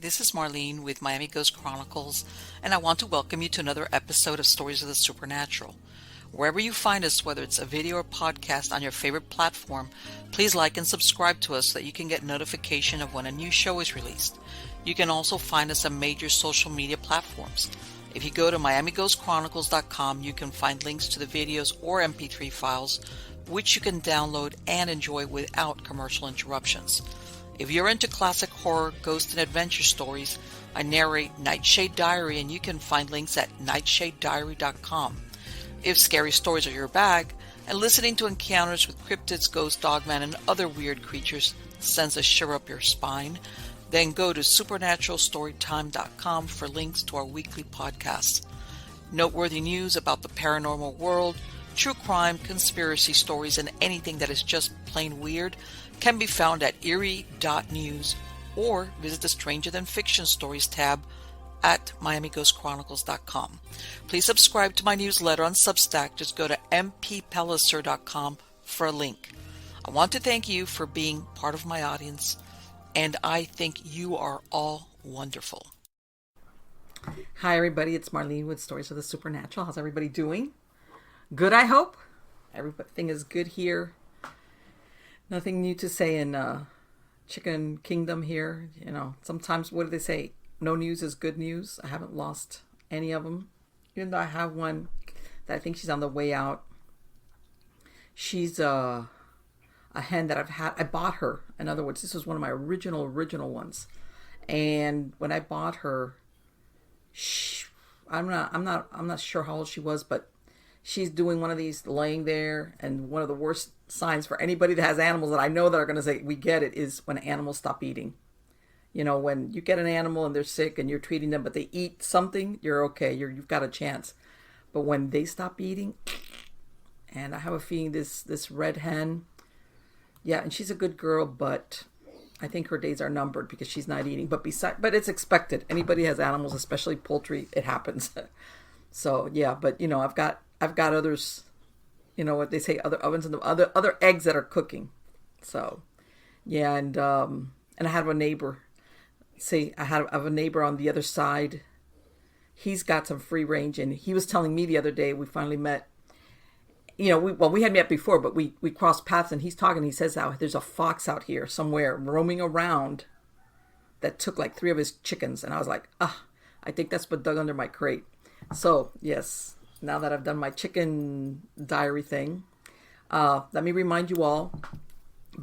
This is Marlene with Miami Ghost Chronicles, and I want to welcome you to another episode of Stories of the Supernatural. Wherever you find us, whether it's a video or podcast on your favorite platform, please like and subscribe to us so that you can get notification of when a new show is released. You can also find us on major social media platforms. If you go to MiamiGhostChronicles.com, you can find links to the videos or MP3 files, which you can download and enjoy without commercial interruptions. If you're into classic horror, ghost, and adventure stories, I narrate Nightshade Diary, and you can find links at nightshadediary.com. If scary stories are your bag, and listening to encounters with cryptids, ghosts, dogmen, and other weird creatures sends a shiver up your spine, then go to supernaturalstorytime.com for links to our weekly podcasts. Noteworthy news about the paranormal world, true crime, conspiracy stories, and anything that is just plain weird can be found at eerie.news or visit the Stranger Than Fiction Stories tab at miamighostchronicles.com. Please subscribe to my newsletter on Substack. Just go to mppellicer.com for a link. I want to thank you for being part of my audience, and I think you are all wonderful. Hi everybody, it's Marlene with Stories of the Supernatural. How's everybody doing? Good, I hope. Everything is good here. Nothing new to say in Chicken Kingdom here. You know, sometimes, what do they say? No news is good news. I haven't lost any of them. Even though I have one that I think she's on the way out. She's a hen that I bought her. In other words, this was one of my original ones. And when I bought her, I'm not sure how old she was, but she's doing one of these, laying there, and one of the worst signs for anybody that has animals that I know that are going to say, we get it, is when animals stop eating. You know, when you get an animal and they're sick and you're treating them, but they eat something, you're okay. You've got a chance. But when they stop eating, and I have a feeling this red hen, yeah, and she's a good girl, but I think her days are numbered because she's not eating. But it's expected. Anybody has animals, especially poultry, it happens. So yeah, but you know, I've got others, you know what they say, other ovens and other eggs that are cooking. So yeah, and I have a neighbor. I have a neighbor on the other side. He's got some free range, and he was telling me the other day, we finally met. You know, we had met before, but we crossed paths, and he's talking. He says, there's a fox out here somewhere roaming around that took like 3 of his chickens. And I was like, I think that's what dug under my crate. So yes, now that I've done my chicken diary thing, let me remind you all,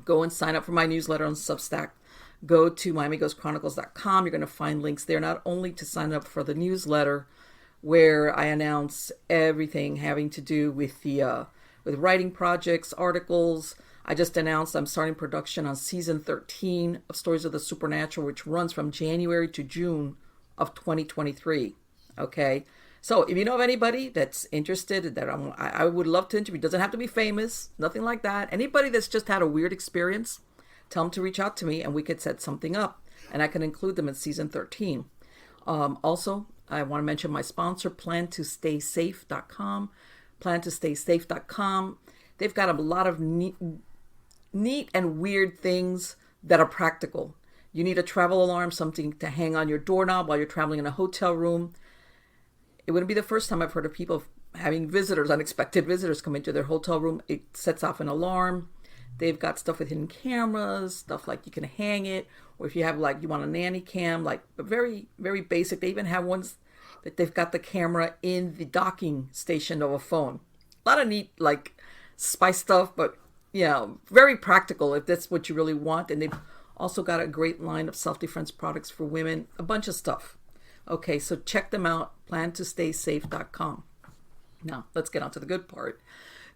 go and sign up for my newsletter on Substack. Go to MiamiGhostChronicles.com. You're going to find links there, not only to sign up for the newsletter, where I announce everything having to do with with writing projects, articles. I just announced I'm starting production on season 13 of Stories of the Supernatural, which runs from January to June of 2023. Okay, so if you know of anybody that's interested, that I would love to interview. Doesn't have to be famous, nothing like that. Anybody that's just had a weird experience, tell them to reach out to me, and we could set something up, and I can include them in season 13. Also, I want to mention my sponsor, PlanToStaySafe.com. PlanToStaySafe.com. They've got a lot of neat and weird things that are practical. You need a travel alarm, something to hang on your doorknob while you're traveling in a hotel room. It wouldn't be the first time I've heard of people having visitors, unexpected visitors, come into their hotel room. It sets off an alarm. They've got stuff with hidden cameras, stuff like you can hang it, or if you have you want a nanny cam, very, very basic. They even have ones that they've got the camera in the docking station of a phone. A lot of neat, spy stuff, but very practical if that's what you really want. And they've also got a great line of self-defense products for women, a bunch of stuff. Okay, so check them out, PlanToStaySafe.com. Now, let's get on to the good part.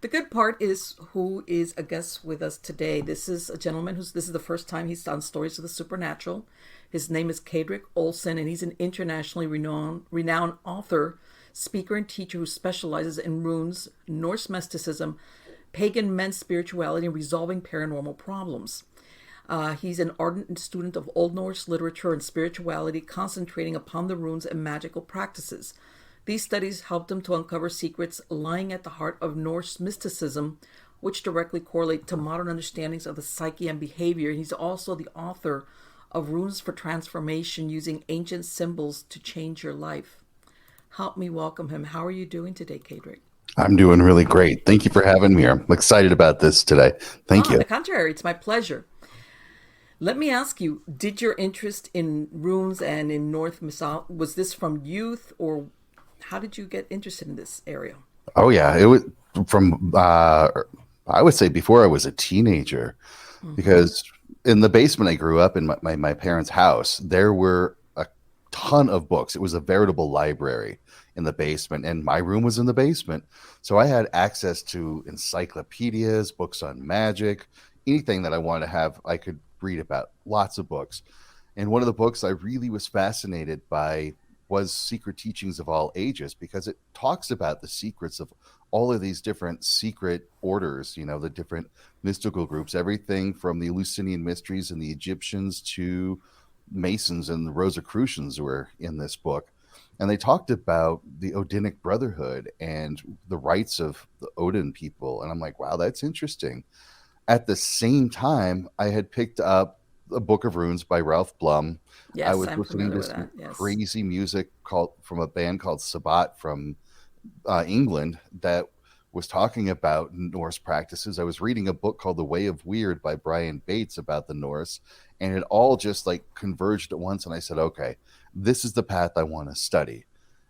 The good part is who is a guest with us today. This is a gentleman this is the first time he's done Stories of the Supernatural. His name is Kaedrich Olsen, and he's an internationally renowned author, speaker, and teacher who specializes in runes, Norse mysticism, pagan men's spirituality, and resolving paranormal problems. He's an ardent student of Old Norse literature and spirituality, concentrating upon the runes and magical practices. These studies helped him to uncover secrets lying at the heart of Norse mysticism, which directly correlate to modern understandings of the psyche and behavior. He's also the author of runes for transformation using ancient symbols to change your life. Help me welcome him. How are you doing today, Kaedrich? I'm doing really great. Thank you for having me here. I'm excited about this today. Oh, Thank on you. the contrary, it's my pleasure. Let me ask you, did your interest in runes and in North mythology, was this from youth, or how did you get interested in this area? Oh yeah, it was from I would say before I was a teenager, Mm-hmm. because in the basement I grew up in my parents' house, there were a ton of books. It was a veritable library in the basement, and my room was in the basement. So I had access to encyclopedias, books on magic, anything that I wanted to have, I could read about. Lots of books. And one of the books I really was fascinated by was Secret Teachings of All Ages, because it talks about the secrets of all of these different secret orders, the different mystical groups, everything from the Eleusinian mysteries and the Egyptians to Masons and the Rosicrucians were in this book. And they talked about the Odinic Brotherhood and the rights of the Odin people. And I'm like, wow, that's interesting. At the same time, I had picked up a Book of Runes by Ralph Blum. I Yes, was I'm listening familiar to with some that. Yes. crazy music called from a band called Sabbat from England that was talking about Norse practices. I was reading a book called The Way of Weird by Brian Bates about the Norse, and it all just like converged at once. And I said, okay, this is the path I want to study.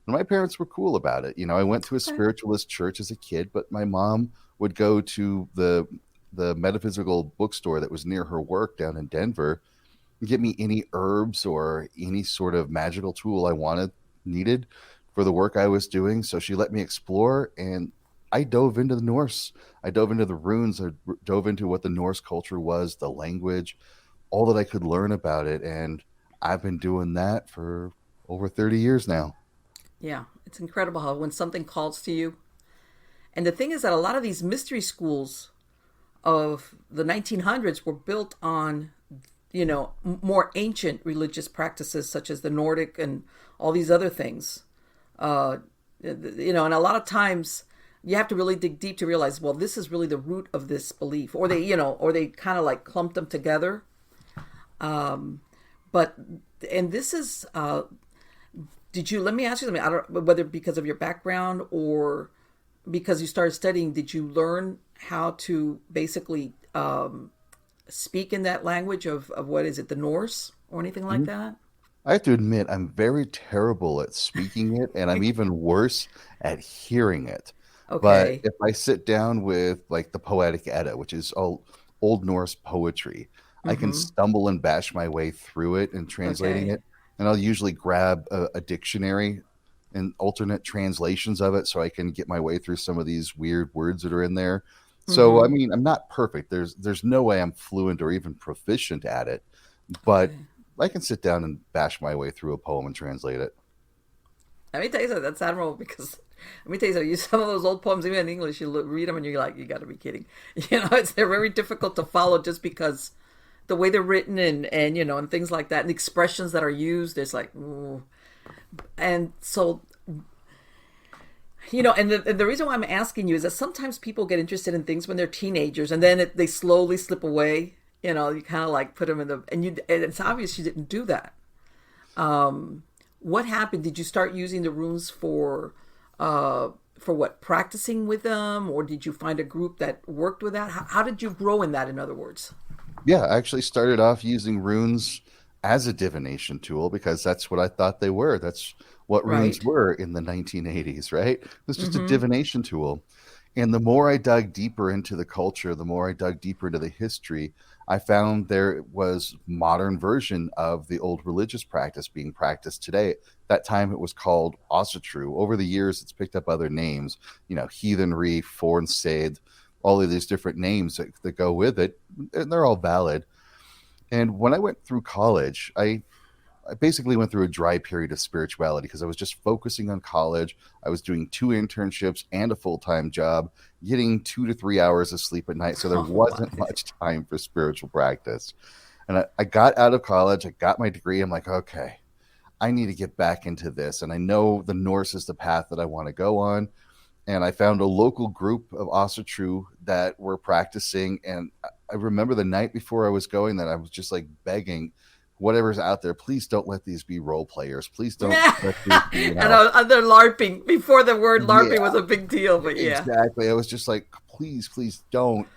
And my parents were cool about it. I went to a Okay. spiritualist church as a kid, but my mom would go to the metaphysical bookstore that was near her work down in Denver, get me any herbs or any sort of magical tool I needed for the work I was doing. So she let me explore, and I dove into the Norse. I dove into the runes. I dove into what the Norse culture was, the language, all that I could learn about it. And I've been doing that for over 30 years now. Yeah, it's incredible how when something calls to you. And the thing is that a lot of these mystery schools of the 1900s were built on, more ancient religious practices such as the Nordic and all these other things. Uh, and a lot of times you have to really dig deep to realize, well, this is really the root of this belief, or they kind of like clump them together. But and this is, did you? Let me ask you something. I don't whether because of your background or because you started studying, did you learn how to basically speak in that language of what is it, the Norse or anything like that? I have to admit, I'm very terrible at speaking it, and I'm even worse at hearing it. But Okay. if I sit down with like the Poetic Edda, which is all Old Norse poetry, I can Mm-hmm. stumble and bash my way through it and translating Okay. it. And I'll usually grab a dictionary and alternate translations of it so I can get my way through some of these weird words that are in there. So I Mm-hmm. mean, I'm not perfect. There's no way I'm fluent or even proficient at it, but Okay. I can sit down and bash my way through a poem and translate it. Let me tell you something. That's admirable because let me tell you something. You some of those old poems, even in English, read them and you're like, you got to be kidding. They're very difficult to follow just because the way they're written and and things like that and the expressions that are used. It's like, ooh. And so and the reason why I'm asking you is that sometimes people get interested in things when they're teenagers and then they slowly slip away. You kind of like put them in and it's obvious you didn't do that. What happened? Did you start using the runes for what, practicing with them, or did you find a group that worked with that? How did you grow in that? In other words, Yeah, I actually started off using runes as a divination tool because that's what I thought they were. That's what runes right? were in the 1980s, right? It was just a Mm-hmm. divination tool. And the more I dug deeper into the culture, the more I dug deeper into the history, I found there was modern version of the old religious practice being practiced today. That time it was called Osatru. Over the years, it's picked up other names, heathenry, Fornsaid, all of these different names that go with it, and they're all valid. And when I went through college, I basically went through a dry period of spirituality because I was just focusing on college. I was doing two internships and a full time job, getting 2 to 3 hours of sleep at night. So there Oh wow. wasn't much time for spiritual practice. And I got out of college, I got my degree. I'm like, okay, I need to get back into this. And I know the Norse is the path that I want to go on. And I found a local group of Asatru that were practicing. And I remember the night before I was going that I was just like begging, whatever's out there, please don't let these be role players. Please don't Yeah. let these be, And they're LARPing before the word yeah, LARPing was a big deal, but yeah. exactly. I was just like, please don't.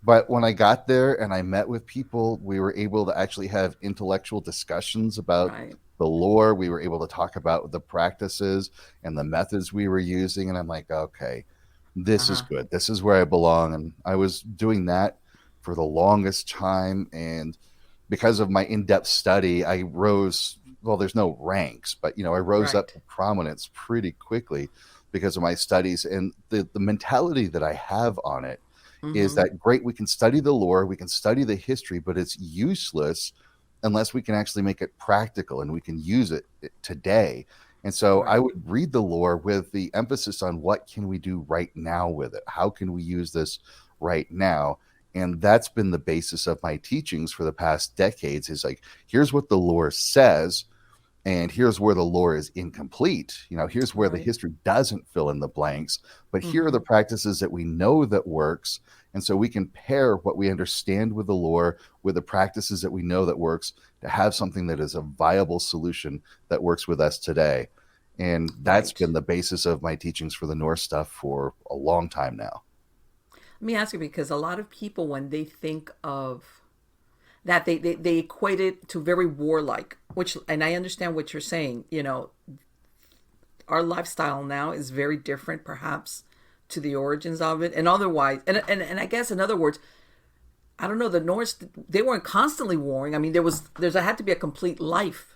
But when I got there and I met with people, we were able to actually have intellectual discussions about Right. the lore. We were able to talk about the practices and the methods we were using. And I'm like, okay, this is Uh-huh. good. This is where I belong. And I was doing that for the longest time. And because of my in-depth study, I rose, well, there's no ranks, but, I rose up Right. to prominence pretty quickly because of my studies and the mentality that I have on it is Mm-hmm. that great, we can study the lore, we can study the history, but it's useless unless we can actually make it practical and we can use it today. And so I Right. would read the lore with the emphasis on what can we do right now with it? How can we use this right now? And that's been the basis of my teachings for the past decades is like, here's what the lore says, and here's where the lore is incomplete. Here's where the Right. history doesn't fill in the blanks, but here are Mm-hmm. the practices that we know that works. And so we can pair what we understand with the lore with the practices that we know that works to have something that is a viable solution that works with us today. And that's Right. been the basis of my teachings for the Norse stuff for a long time now. Let me ask you, because a lot of people, when they think of that, they equate it to very warlike, which, and I understand what you're saying. Our lifestyle now is very different, perhaps, to the origins of it. And otherwise, and I guess, in other words, I don't know, the Norse, they weren't constantly warring. I mean, there had to be a complete life,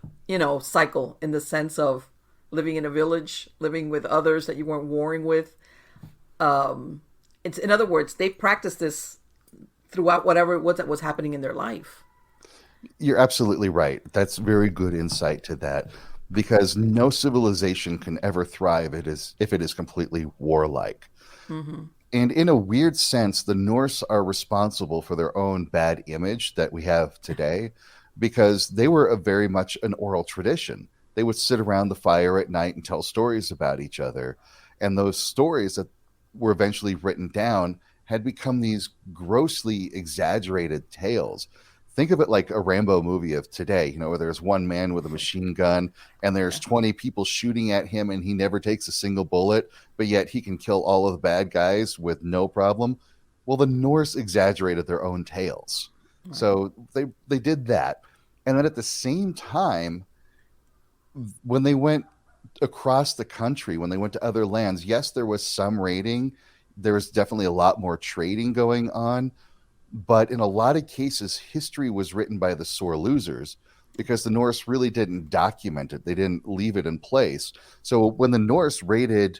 cycle, in the sense of living in a village, living with others that you weren't warring with. It's, in other words, they practiced this throughout whatever it was that was happening in their life. You're absolutely right. That's very good insight to that because no civilization can ever thrive if it is completely warlike. Mm-hmm. And in a weird sense, the Norse are responsible for their own bad image that we have today because they were very much an oral tradition. They would sit around the fire at night and tell stories about each other. And those stories that were eventually written down had become these grossly exaggerated tales. Think of it like a Rambo movie of today, where there's one man with a machine gun and there's Yeah. 20 people shooting at him and he never takes a single bullet, but yet he can kill all of the bad guys with no problem. Well, the Norse exaggerated their own tales. Right. So they did that. And then at the same time, when they went across the country, when they went to other lands, yes, there was some raiding. There was definitely a lot more trading going on. But in a lot of cases, history was written by the sore losers because the Norse really didn't document it. They didn't leave it in place. So when the Norse raided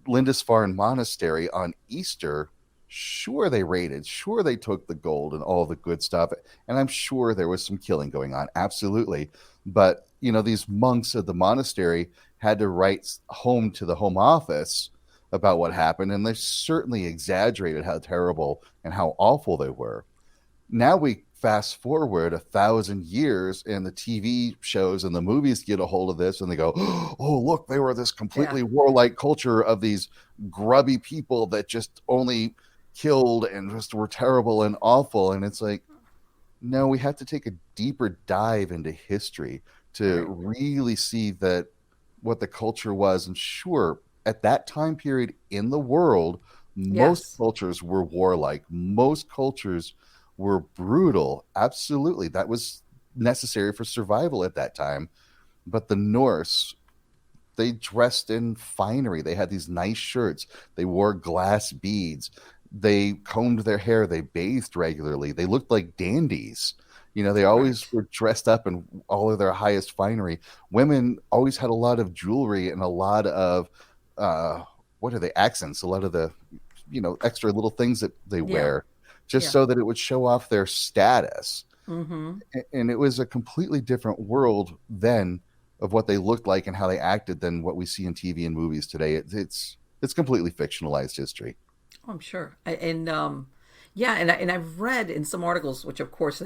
Lindisfarne Monastery on Easter, sure they raided, sure they took the gold and all the good stuff. And I'm sure there was some killing going on. Absolutely. But, these monks of the monastery had to write home to the home office about what happened. And they certainly exaggerated how terrible and how awful they were. Now we fast forward 1,000 years and the TV shows and the movies get a hold of this and they go, oh, look, they were this Yeah. completely warlike culture of these grubby people that just only killed and just were terrible and awful. And it's like, no, we have to take a deeper dive into history to Right. really see that what the culture was. And sure, at that time period in the world, most Yes. cultures were warlike. Most cultures were brutal. Absolutely. That was necessary for survival at that time. But the Norse, they dressed in finery. They had these nice shirts. They wore glass beads. They combed their hair. They bathed regularly. They looked like dandies. They always Right. were dressed up in all of their highest finery. Women always had a lot of jewelry and a lot of, what are they, accents, a lot of the, extra little things that they Yeah. wear just Yeah. so that it would show off their status. Mm-hmm. And it was a completely different world then of what they looked like and how they acted than what we see in TV and movies today. It's completely fictionalized history. Oh, I'm sure. And yeah, and I've read in some articles, which of course,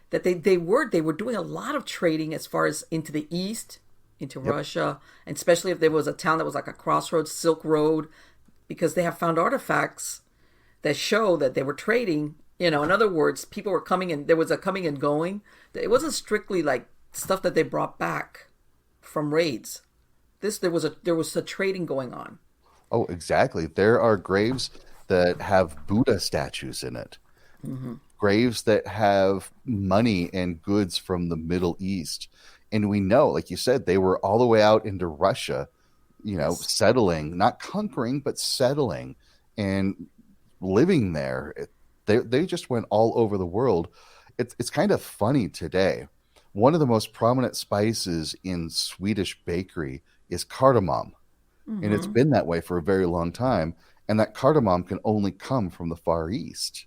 that they were doing a lot of trading as far as into the east, into Yep. Russia, and especially if there was a town that was like a crossroads, Silk Road, because they have found artifacts that show that they were trading, In other words, people were coming and there was a coming and going. It wasn't strictly like stuff that they brought back from raids. There was a trading going on. Oh, exactly. There are graves that have Buddha statues in it. Mm-hmm. Graves that have money and goods from the Middle East. And we know, like you said, they were all the way out into Russia, Yes. settling, not conquering, but settling and living there. They just went all over the world. It's kind of funny today. One of the most prominent spices in Swedish bakery is cardamom, and it's Mm-hmm. been that way for a very long time. And that cardamom can only come from the Far East.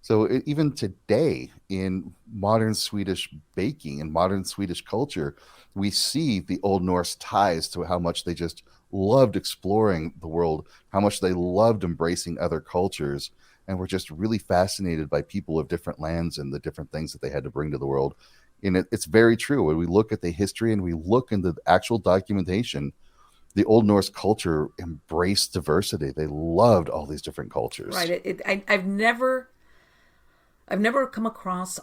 So even today, in modern Swedish baking and modern Swedish culture, we see the Old Norse ties to how much they just loved exploring the world, how much they loved embracing other cultures, and were just really fascinated by people of different lands and the different things that they had to bring to the world. And it's very true. When we look at the history and we look into the actual documentation, the Old Norse culture embraced diversity. They loved all these different cultures. Right. I've never come across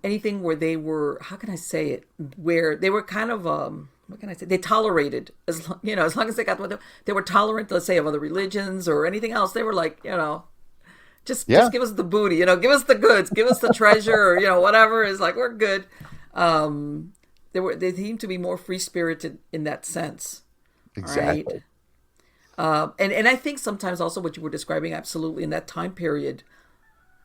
anything where they were, how can I say it, where they were kind of what can I say, they tolerated, as long as they got what they were tolerant, let's say, of other religions or anything else. They were like, just Yeah. give us the booty, give us the goods, give us the treasure, or whatever is like, we're good. They seemed to be more free spirited in that sense. All right. Exactly. And I think sometimes also what you were describing, absolutely, in that time period,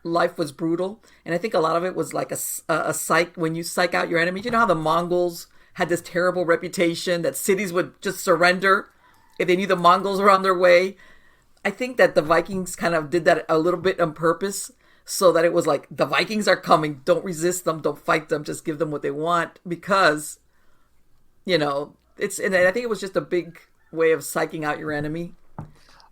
life was brutal. And I think a lot of it was like a psych, when you psych out your enemies. You know how the Mongols had this terrible reputation that cities would just surrender if they knew the Mongols were on their way. I think that the Vikings kind of did that a little bit on purpose, so that it was like, the Vikings are coming, don't resist them, don't fight them, just give them what they want, because, and I think it was just a big way of psyching out your enemy.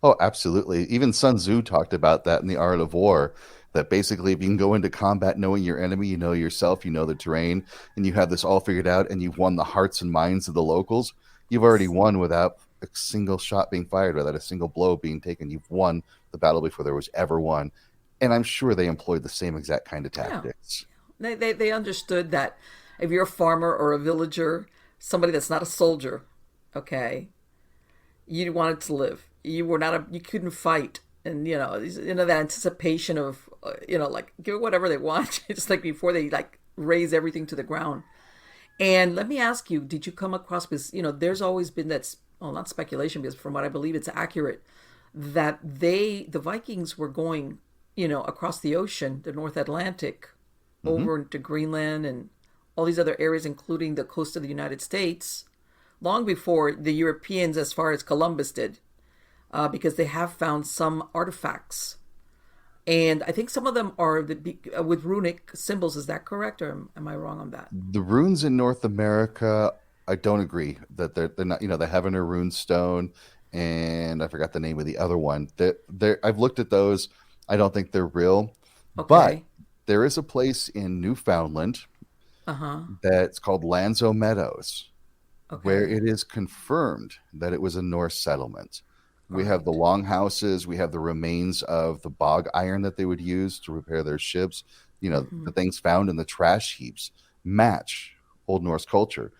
Oh, absolutely. Even Sun Tzu talked about that in The Art of War. That basically, if you can go into combat knowing your enemy, you know yourself, you know the terrain, and you have this all figured out, and you've won the hearts and minds of the locals, you've already won without a single shot being fired, without a single blow being taken. You've won the battle before there was ever one. And I'm sure they employed the same exact kind of Yeah. tactics. They understood that if you're a farmer or a villager, somebody that's not a soldier, okay, you wanted to live. You couldn't fight. And, that anticipation of, like, give it whatever they want. Just like before they, like, raise everything to the ground. And let me ask you, did you come across, because, there's always been that, well, not speculation, because from what I believe it's accurate, that the Vikings were going, across the ocean, the North Atlantic, Hmm. over into Greenland and all these other areas, including the coast of the United States, long before the Europeans, as far as Columbus did, because they have found some artifacts. And I think some of them are with runic symbols. Is that correct, or am I wrong on that? The runes in North America, I don't agree that they're not. They have a rune stone, and I forgot the name of the other one. I've looked at those. I don't think they're real, but Okay. there is a place in Newfoundland Uh huh. that's called Lanzo Meadows, where Okay. it is confirmed that it was a Norse settlement. We have the Right. longhouses, we have the remains of the bog iron that they would use to repair their ships. Mm-hmm. The things found in the trash heaps match Old Norse culture.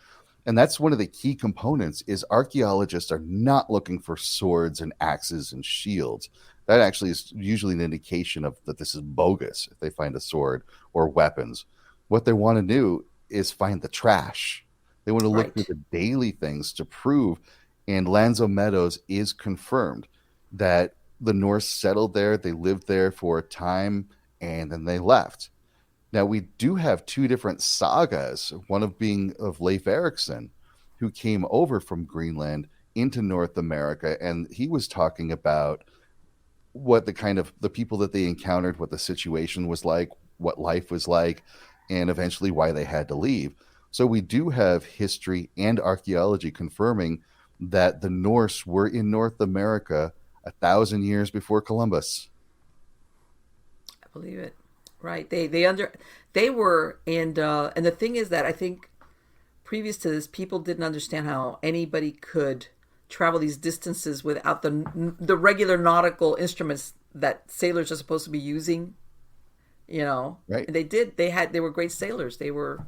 And that's one of the key components is archaeologists are not looking for swords and axes and shields. That actually is usually an indication of that this is bogus if they find a sword or weapons. What they want to do is find the trash. They want to look through Right. the daily things to prove, and Lanzo Meadows is confirmed that the Norse settled there, they lived there for a time, and then they left. Now we do have two different sagas, one of being of Leif Erikson, who came over from Greenland into North America, and he was talking about what the kind of the people that they encountered, what the situation was like, what life was like, and eventually why they had to leave. So we do have history and archaeology confirming that the Norse were in North America 1,000 years before Columbus. I believe it. Right. They were, and the thing is that I think previous to this, people didn't understand how anybody could travel these distances without the regular nautical instruments that sailors are supposed to be using you know. Right. And they were great sailors. They were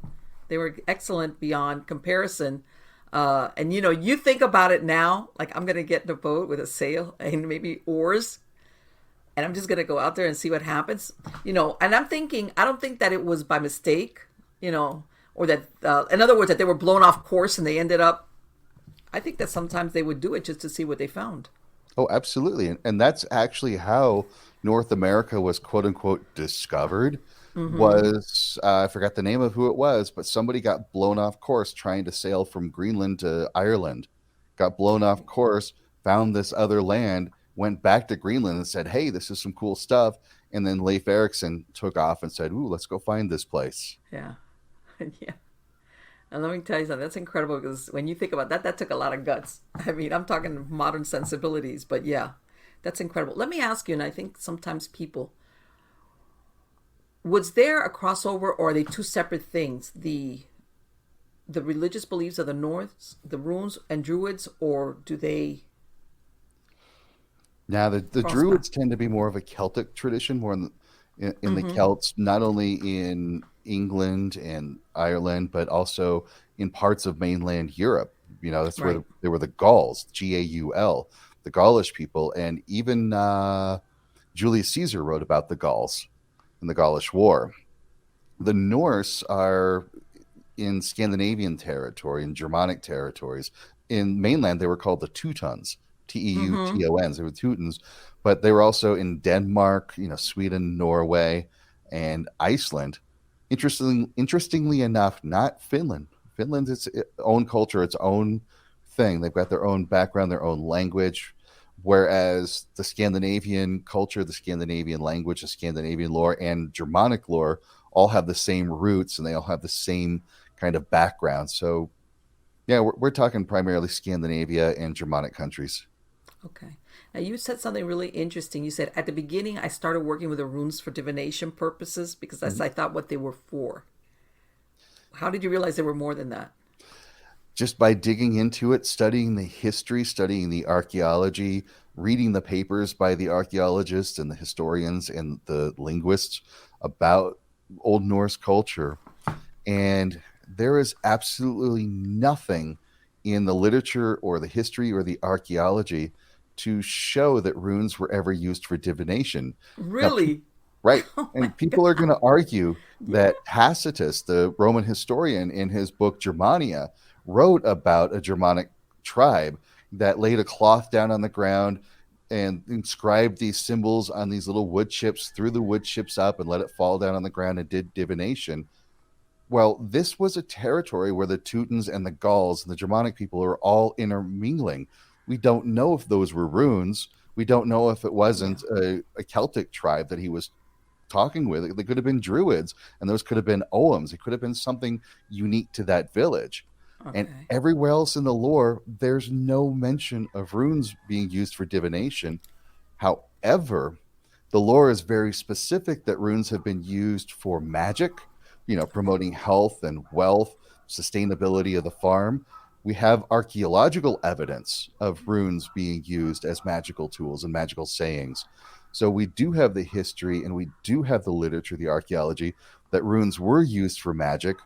excellent beyond comparison. And you know, you think about it now, like I'm gonna get in a boat with a sail and maybe oars, and I'm just gonna go out there and see what happens. You know, and I'm thinking, I don't think that it was by mistake, you know, or that, in other words, that they were blown off course and they ended up. I think that sometimes they would do it just to see what they found. Oh, absolutely. And that's actually how North America was quote unquote discovered. Mm-hmm. Was I forgot the name of who it was, but somebody got blown off course trying to sail from Greenland to Ireland. Got blown off course, found this other land, went back to Greenland and said, "Hey, this is some cool stuff." And then Leif Erikson took off and said, "Ooh, let's go find this place." Yeah, yeah. And let me tell you something, that's incredible because when you think about that, that took a lot of guts. I mean, I'm talking modern sensibilities, but yeah, that's incredible. Let me ask you, and I think sometimes people, was there a crossover or are they two separate things? The religious beliefs of the North, the runes and Druids, or do they Now, the cross paths? Druids tend to be more of a Celtic tradition, more in the Mm-hmm. Celts, not only in England and Ireland, but also in parts of mainland Europe. You know, that's where Right. there were the Gauls, Gaul, the Gaulish people, and even Julius Caesar wrote about the Gauls in the Gaulish War. The Norse are in Scandinavian territory, in Germanic territories. In mainland, they were called the Teutons, Mm-hmm. Teutons. They were Teutons, but they were also in Denmark, you know, Sweden, Norway, and Iceland. Interestingly enough, not Finland. Finland's its own culture, its own thing. They've got their own background, their own language. Whereas the Scandinavian culture, the Scandinavian language, the Scandinavian lore, and Germanic lore all have the same roots and they all have the same kind of background. So, yeah, we're talking primarily Scandinavia and Germanic countries. Okay. Now you said something really interesting. You said at the beginning I started working with the runes for divination purposes because that's Mhm. I thought what they were for. How did you realize there were more than that? Just by digging into it, studying the history, studying the archaeology, reading the papers by the archaeologists and the historians and the linguists about Old Norse culture. And there is absolutely nothing in the literature or the history or the archaeology to show that runes were ever used for divination. Now, Really? right. Oh my And people are going God. to argue Yeah. that Tacitus, the Roman historian, in his book Germania, wrote about a Germanic tribe that laid a cloth down on the ground and inscribed these symbols on these little wood chips, threw the wood chips up and let it fall down on the ground and did divination. Well, this was a territory where the Teutons and the Gauls and the Germanic people are all intermingling. We don't know if those were runes. We don't know if it Yeah. wasn't a Celtic tribe that he was talking with. They could have been Druids, and those could have been Oghams. It could have been something unique to that village. And Okay. everywhere else in the lore, there's no mention of runes being used for divination. However, the lore is very specific that runes have been used for magic, you know, promoting health and wealth, sustainability of the farm. We have archaeological evidence of runes being used as magical tools and magical sayings. So we do have the history and we do have the literature, the archaeology that runes were used for magic.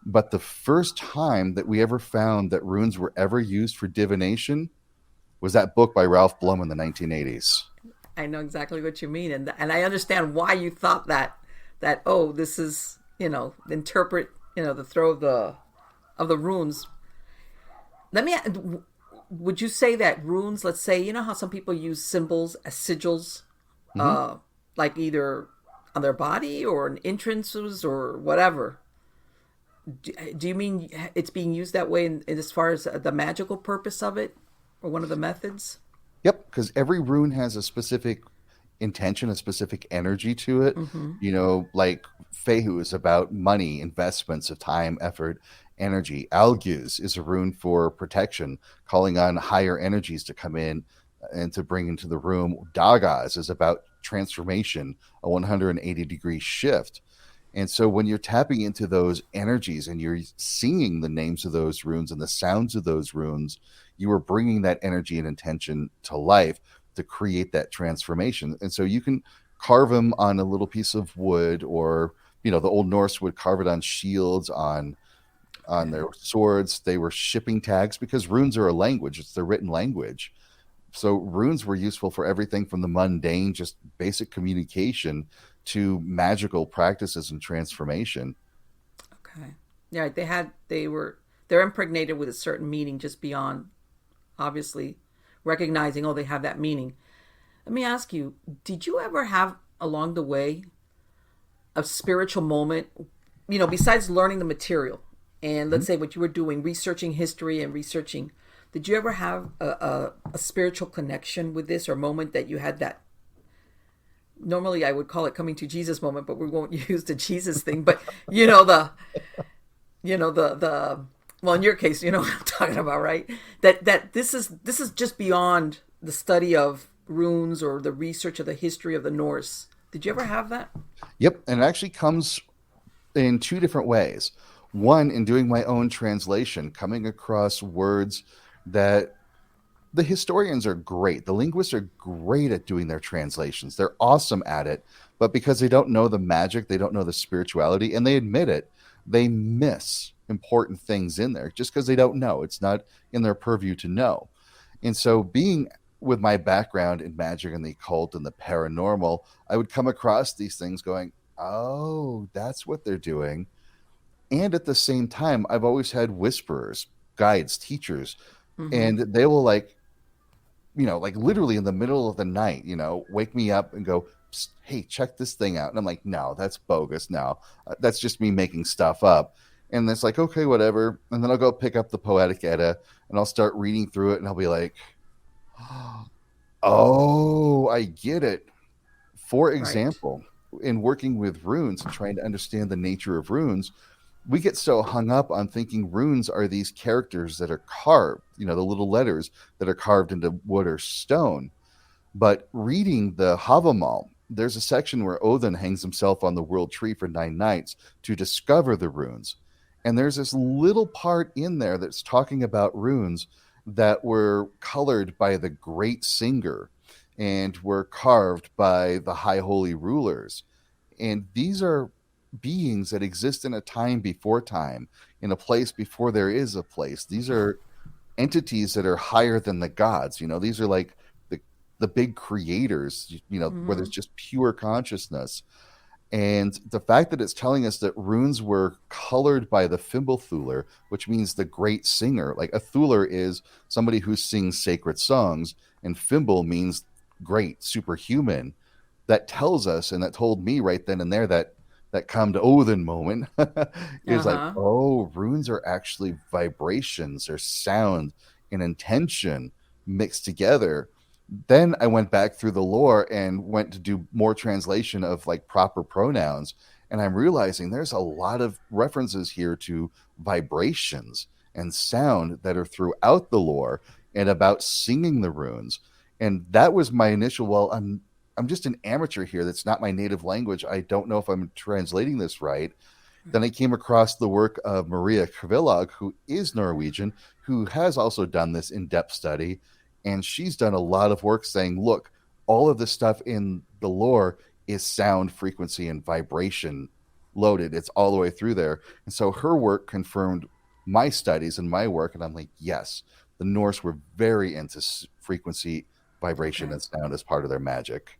But the first time that we ever found that runes were ever used for divination was that book by Ralph Blum in the 1980s. I know exactly what you mean, and I understand why you thought that. That, oh, this is, interpret, the throw of the runes. Let me. Would you say that runes? Let's say, you know how some people use symbols as sigils, Mm-hmm. uh, like either on their body or in entrances or whatever. Do you mean it's being used that way in as far as the magical purpose of it, or one of the methods? Yep, because every rune has a specific intention, a specific energy to it. Mm-hmm. You know, like Fehu is about money, investments of time, effort, energy. Algus is a rune for protection, calling on higher energies to come in and to bring into the room. Dagas is about transformation, a 180-degree shift. And so when you're tapping into those energies and you're singing the names of those runes and the sounds of those runes, you are bringing that energy and intention to life to create that transformation. And so you can carve them on a little piece of wood, or the Old Norse would carve it on shields, on their Okay. swords. They were shipping tags because runes are a language; it's their written language. So runes were useful for everything from the mundane, just basic communication, to magical practices and transformation. Okay. Yeah, they're impregnated with a certain meaning just beyond obviously recognizing, oh, they have that meaning. Let me ask you, did you ever have along the way a spiritual moment, besides learning the material and let's say what you were doing, researching history and researching, did you ever have a spiritual connection with this or moment that you had that? Normally, I would call it coming to Jesus moment, but we won't use the Jesus thing. But the well, in your case, you know what I'm talking about, right? That this is just beyond the study of runes or the research of the history of the Norse. Did you ever have that? Yep, and it actually comes in two different ways. One, in doing my own translation, coming across words that the historians are great. The linguists are great at doing their translations. They're awesome at it. But because they don't know the magic, they don't know the spirituality, and they admit it, they miss important things in there just because they don't know. It's not in their purview to know. And so, being with my background in magic and the occult and the paranormal, I would come across these things going, oh, that's what they're doing. And at the same time, I've always had whisperers, guides, teachers, Mm-hmm. and they will like literally in the middle of the night, wake me up and go, "Psst, hey, check this thing out." And I'm like, no, that's bogus. No, that's just me making stuff up. And it's like, okay, whatever. And then I'll go pick up the Poetic Edda and I'll start reading through it and I'll be like, oh, I get it. For Right. example, in working with runes and trying to understand the nature of runes, we get so hung up on thinking runes are these characters that are carved, the little letters that are carved into wood or stone. But reading the Havamal, there's a section where Odin hangs himself on the world tree for 9 nights to discover the runes. And there's this little part in there that's talking about runes that were colored by the great singer and were carved by the high holy rulers. And these are beings that exist in a time before time, in a place before there is a place. These are entities that are higher than the gods. These are like the big creators, where Mm-hmm. there's just pure consciousness. And the fact that it's telling us that runes were colored by the Fimbulthulur, which means the great singer. Like a Thuler is somebody who sings sacred songs, and Fimbul means great, superhuman. That tells us, and that told me right then and there, that come to Odin moment is like, Uh-huh. oh, runes are actually vibrations or sound and intention mixed together. Then I went back through the lore and went to do more translation of like proper pronouns. And I'm realizing there's a lot of references here to vibrations and sound that are throughout the lore and about singing the runes. And that was my initial, well, I'm just an amateur here. That's not my native language. I don't know if I'm translating this right. Then I came across the work of Maria Kvillag, who is Norwegian, who has also done this in depth study. And she's done a lot of work saying, look, all of the stuff in the lore is sound, frequency, and vibration loaded. It's all the way through there. And so her work confirmed my studies and my work. And I'm like, yes, the Norse were very into frequency, vibration, Okay. and sound as part of their magic.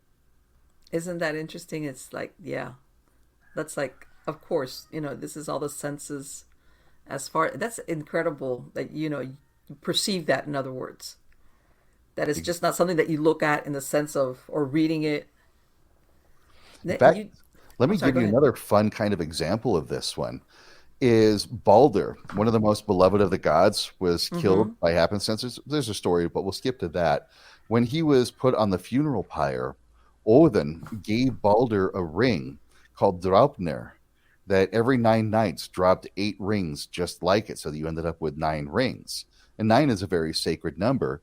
Isn't that interesting? It's like, yeah, that's like, of course, this is all the senses as far. That's incredible that, you perceive that, in other words. That it's just not something that you look at in the sense of, or reading it. In fact, You, let I'm me sorry, give go you ahead. another fun kind of example of this one. Is Balder, one of the most beloved of the gods, was killed Mm-hmm. by happenstance. There's a story, but we'll skip to that. When he was put on the funeral pyre, Odin gave Balder a ring called Draupnir that every 9 nights dropped 8 rings just like it, so that you ended up with 9 rings. And 9 is a very sacred number.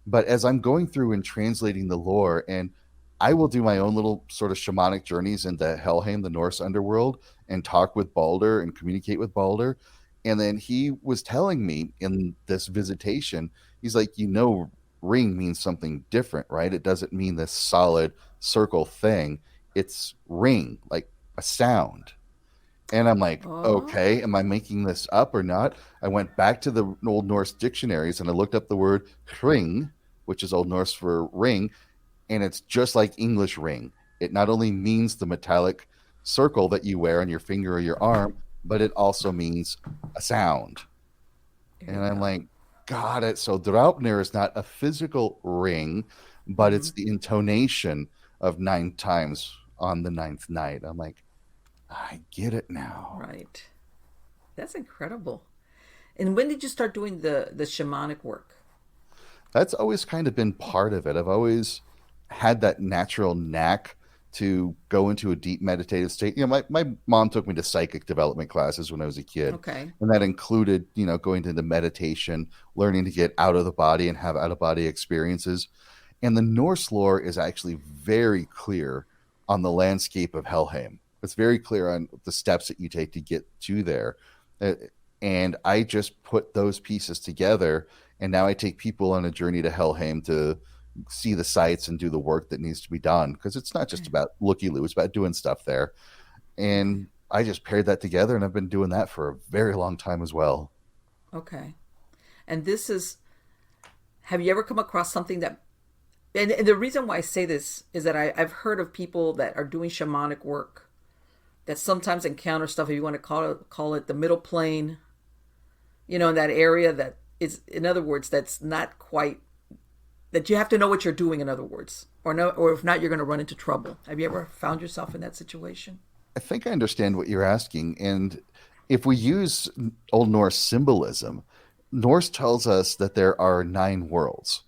But as I'm going through and translating the lore, and I will do my own little sort of shamanic journeys into Helheim, the Norse underworld, and talk with Balder and communicate with Balder. And then he was telling me in this visitation, he's like, ring means something different, right? It doesn't mean this solid circle thing. it's ring, like a sound. And I'm like, Oh, okay, am I making this up or not? I went back to the Old Norse dictionaries and I looked up the word ring, which is Old Norse for ring, and it's just like English ring. It not only means the metallic circle that you wear on your finger or your arm, but it also means a sound. there And you I'm go. like, got it. So Draupnir is not a physical ring, but Hmm. it's the intonation of 9 times on the ninth night. I'm like, I get it now. Right. That's incredible. And when did you start doing the shamanic work? That's always kind of been part of it. I've always had that natural knack to go into a deep meditative state. My mom took me to psychic development classes when I was a kid, Okay. and that included, going into meditation, learning to get out of the body and have out of body experiences. And the Norse lore is actually very clear on the landscape of Helheim. It's very clear on the steps that you take to get to there. Uh, And I just put those pieces together. And now I take people on a journey to Helheim to see the sights and do the work that needs to be done. Because it's not just Okay. about looky loo, it's about doing stuff there. Okay. And I just paired that together, and I've been doing that for a very long time as well. Okay. And this is, have you ever come across something that, and the reason why I say this is that I've heard of people that are doing shamanic work that sometimes encounter stuff, if you want to call it the middle plane, in that area that is, in other words, that's not quite, that you have to know what you're doing, in other words, or no, or if not, you're going to run into trouble. Have you ever found yourself in that situation? I think I understand what you're asking. And if we use Old Norse symbolism, Norse tells us that there are 9 worlds,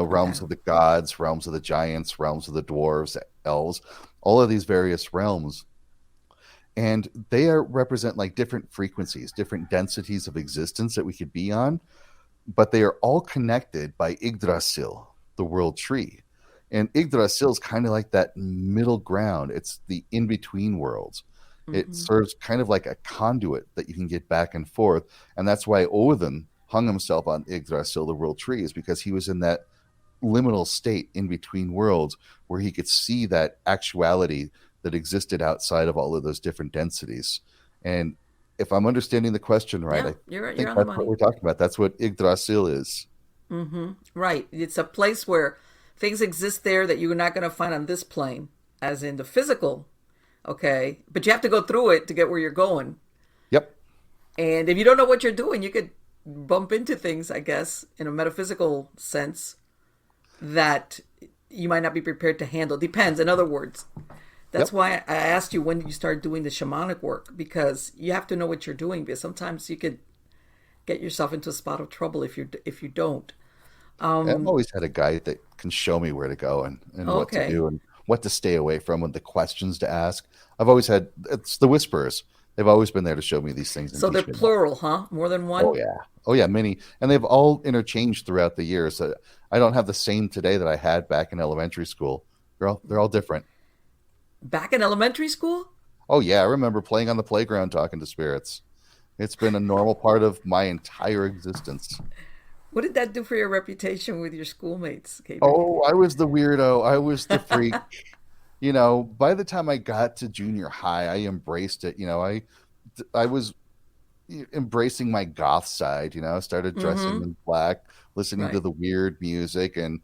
Okay. realms of the gods, realms of the giants, realms of the dwarves, elves, all of these various realms. And they represent like different frequencies, different densities of existence that we could be on, but they are all connected by Yggdrasil, the world tree. And Yggdrasil is kind of like that middle ground. It's the in between worlds. It Mm-hmm. serves kind of like a conduit that you can get back and forth. And that's why Odin hung himself on Yggdrasil, the world tree, is because he was in that liminal state in between worlds where he could see that actuality that existed outside of all of those different densities. And if I'm understanding the question right, Yeah, I you're think on the that's what money. we're talking about. That's what Yggdrasil is. Mm-hmm. Right. It's a place where things exist there that you're not going to find on this plane, as in the physical. Okay, but you have to go through it to get where you're going. Yep. And if you don't know what you're doing, you could bump into things, I guess, in a metaphysical sense that you might not be prepared to handle. Depends. In other words, that's Yep. why I asked you when did you start doing the shamanic work, because you have to know what you're doing. Because sometimes you could get yourself into a spot of trouble if you don't. I've always had a guide that can show me where to go and what to Okay, do and what to stay away from and the questions to ask. I've always had it's the whisperers. They've always been there to show me these things and so they're teach me more. plural, huh? More than Oh one. yeah. Oh yeah, many. And they've all interchanged throughout the years. So I don't have the same today that I had back in elementary school. They're all different. Back in elementary school, Oh yeah, I remember playing on the playground talking to spirits. It's been a normal part of my entire existence. what did that do for your reputation with your schoolmates, Kaedrich? Oh, I was the weirdo. I was the freak. By the time I got to junior high, I embraced it. I was embracing my goth side. I started dressing Mm-hmm. in black, listening to Right. the weird music, and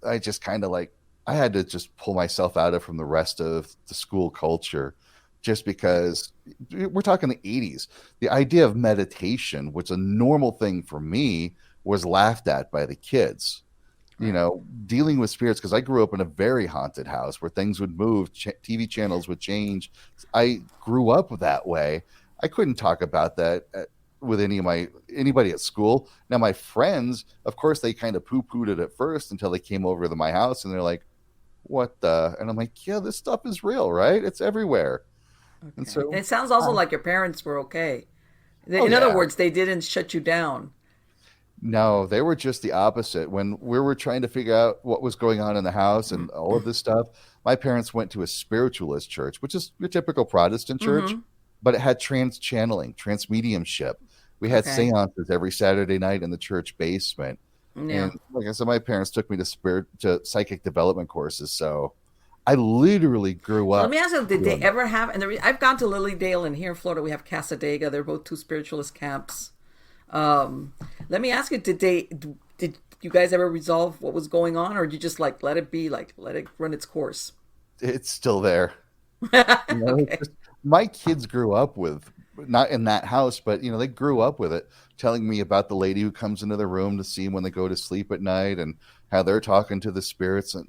I just kind of like I had to just pull myself out of from the rest of the school culture just Right. because we're talking the 80s. The idea of meditation, which is a normal thing for me, was laughed at by the kids. Right. Dealing with spirits because I grew up in a very haunted house where things would move, TV channels would change. I grew up that way. I couldn't talk about that with anybody at school. Now my friends, of course, they kind of poo-pooed it at first until they came over to my house and they're like, "What the?" And I'm like, "Yeah, this stuff is real, right? It's everywhere." And Okay. And so, it sounds also uh, like your parents were okay. oh In other yeah, words, they didn't shut you down. no, they were just the opposite. When we were trying to figure out what was going on in the house and all of this stuff, my parents went to a spiritualist church, which is your typical Protestant church, Mm-hmm. but it had trans channeling, trans mediumship. We had Okay. seances every Saturday night in the church basement. And Yeah. like I said, my parents took me to psychic development courses. So I literally grew So let me up ask you, did they doing it. ever have, and I've gone to Lilydale, and here in Florida we have Casadega. They're both two spiritualist camps. Um, Let me ask you, did you guys ever resolve what was going on, or did you just like let it be, like let it run its course? It's still there. It's Okay. just my kids grew up with, not in that house, but they grew up with it, telling me about the lady who comes into the room to see them when they go to sleep at night and how they're talking to the spirits. And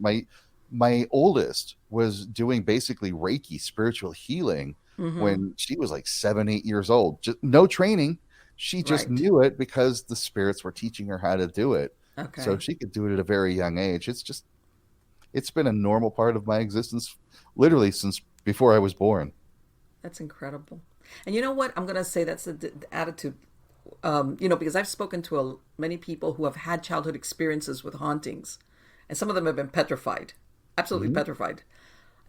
my oldest was doing basically Reiki spiritual healing Mm-hmm. when she was like 7, 8 years old. Just no training. She just Right. knew it because the spirits were teaching her how to do it. So Okay. she could do it at a very young age. It's been a normal part of my existence literally since before I was born. That's incredible. And you know what? I'm gonna say that's the attitude. Because I've spoken to many people who have had childhood experiences with hauntings, and some of them have been petrified, absolutely Mhm. petrified.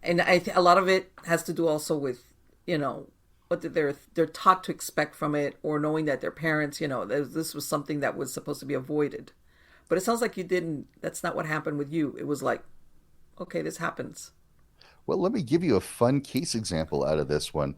And a lot of it has to do also with you know what they're taught to expect from it, or knowing that their parents, this was something that was supposed to be avoided. But it sounds like you didn't. That's not what happened with you. It was like, okay, this happens. Well, let me give you a fun case example out of this one.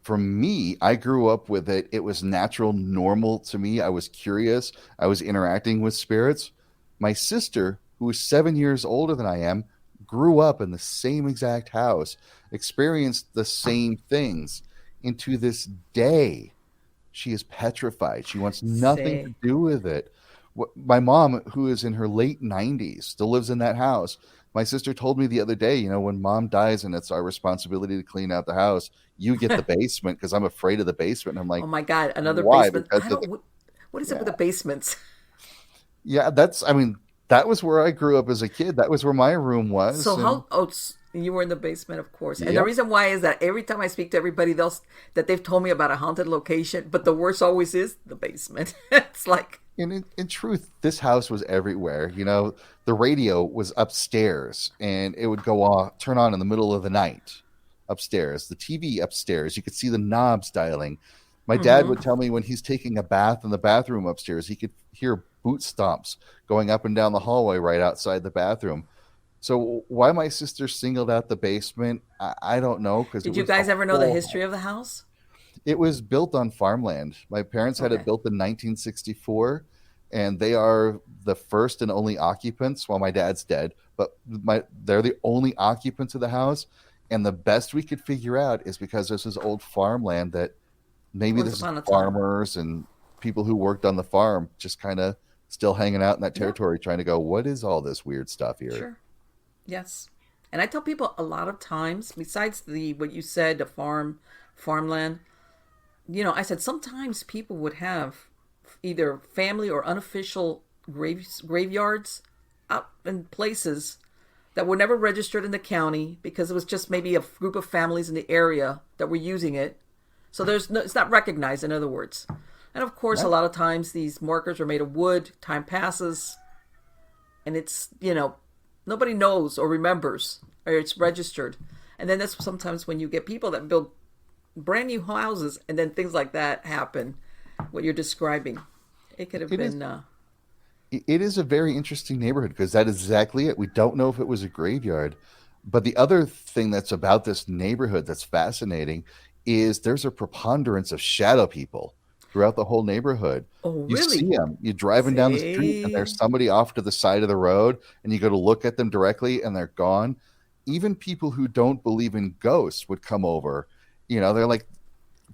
For me, I grew up with it. It was natural, normal to me. I was curious. I was interacting with spirits. My sister, who is 7 years older than I am, grew up in the same exact house, experienced the same things. And to this day, she is petrified. She wants nothing to Say, do with it. My mom, who is in her late 90s, still lives in that house. My sister told me the other day, when mom dies and it's our responsibility to clean out the house, you get the basement because I'm afraid of the basement. And I'm oh like, my God, another why? basement. Because I of don't. the, What is it with yeah. the basements? Yeah, I mean, that was where I grew up as a kid. That was where my room was. So And how? Oh, you were in the basement, of course. And the yep. reason why is that every time I speak to everybody else, that they've told me about a haunted location, but the worst always is the basement. It's like, And in truth, this house was everywhere. The radio was upstairs and it would go off, turn on in the middle of the night upstairs. The TV upstairs, you could see the knobs dialing. My dad would mm-hmm. tell me when he's taking a bath in the bathroom upstairs, he could hear boot stomps going up and down the hallway right outside the bathroom. So why my sister singled out the basement, I don't know, because it Did you was the guys ever know the whole history of the house? it was built on farmland. My parents had it Okay. built in 1964, and they are the first and only occupants. Well, my dad's dead, but they're the only occupants of the house. And the best we could figure out is because this is old farmland that maybe Once this is upon a time. farmers and people who worked on the farm just kind of still hanging out in that Yep. territory trying to go, what is all this weird stuff here? Sure. Yes. And I tell people a lot of times, besides the what you said, the farmland, I said sometimes people would have either family or unofficial graveyards out in places that were never registered in the county because it was just maybe a group of families in the area that were using it. So it's not recognized, in other words. And of course, a That lot of times these markers are made of wood. Time passes, and it's nobody knows or remembers, or it's registered. And then that's sometimes when you get people that build brand new houses, and then things like that happen. What you're describing, it could have it is been. it is a very interesting neighborhood because that is exactly it. We don't know if it was a graveyard. But the other thing that's about this neighborhood that's fascinating is there's a preponderance of shadow people throughout the whole neighborhood. Oh, You see really? them, you're driving down the street, and there's See, somebody off to the side of the road, and you go to look at them directly, and they're gone. Even people who don't believe in ghosts would come over. They're like,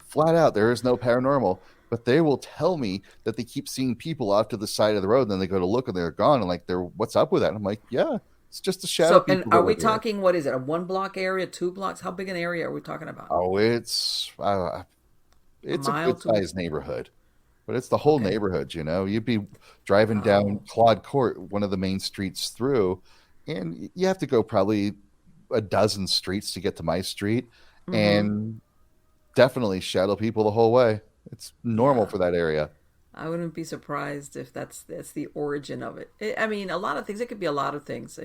flat out, there is no paranormal, but they will tell me that they keep seeing people off to the side of the road. And then they go to look and they're gone. And like, what's up with that? And I'm like, yeah, it's just the shadow so and people that are we live here. talking? What is it? A 1 block area? 2 blocks? How big an area are we talking about? Oh, A it's a mile? good Two? sized neighborhood, but it's the whole Okay. neighborhood. You'd be driving down Oh. Claude Court, one of the main streets through, and you have to go probably a dozen streets to get to my street, Mm-hmm. and definitely shadow people the whole way. It's normal Yeah. for that area. I wouldn't be surprised if that's the origin of it. I mean, a lot of things. It could be a lot of things.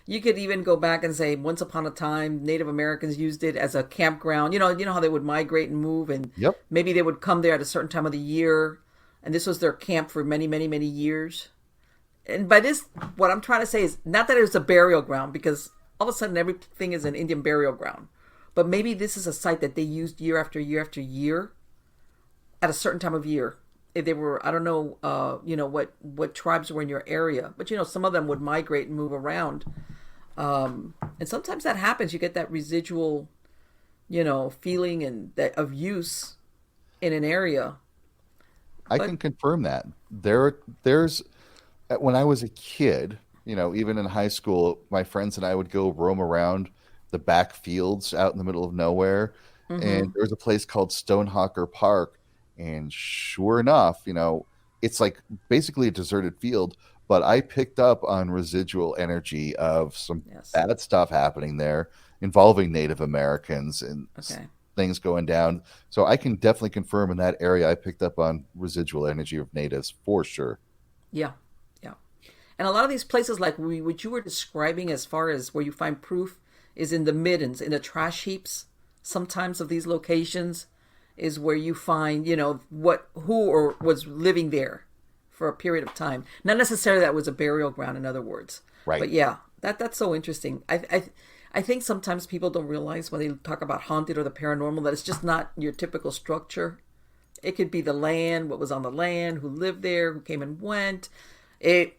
You could even go back and say, once upon a time, Native Americans used it as a campground. You know how they would migrate and move, and Yep. maybe they would come there at a certain time of the year, and this was their camp for many, many, many years. And by this, what I'm trying to say is not that it was a burial ground, because all of a sudden everything is an Indian burial ground. But maybe this is a site that they used year after year after year at a certain time of year. If they were, I don't know, what tribes were in your area, but some of them would migrate and move around, and sometimes that happens. You get that residual, feeling and that of use in an area. I But can confirm that. There's when I was a kid, even in high school, my friends and I would go roam around the back fields out in the middle of nowhere, and mm-hmm. there was a place called Stonehawker Park, and sure enough, it's like basically a deserted field, but I picked up on residual energy of some Yes. bad stuff happening there involving Native Americans and Okay. things going down. So I can definitely confirm in that area I picked up on residual energy of natives for sure. Yeah. Yeah. And a lot of these places, like what you were describing, as far as where you find proof, is in the middens, in the trash heaps. Sometimes of these locations is where you find, who or was living there for a period of time. Not necessarily that was a burial ground, in other words. Right. But yeah, that's so interesting. I think sometimes people don't realize when they talk about haunted or the paranormal that it's just not your typical structure. It could be the land, what was on the land, who lived there, who came and went. It,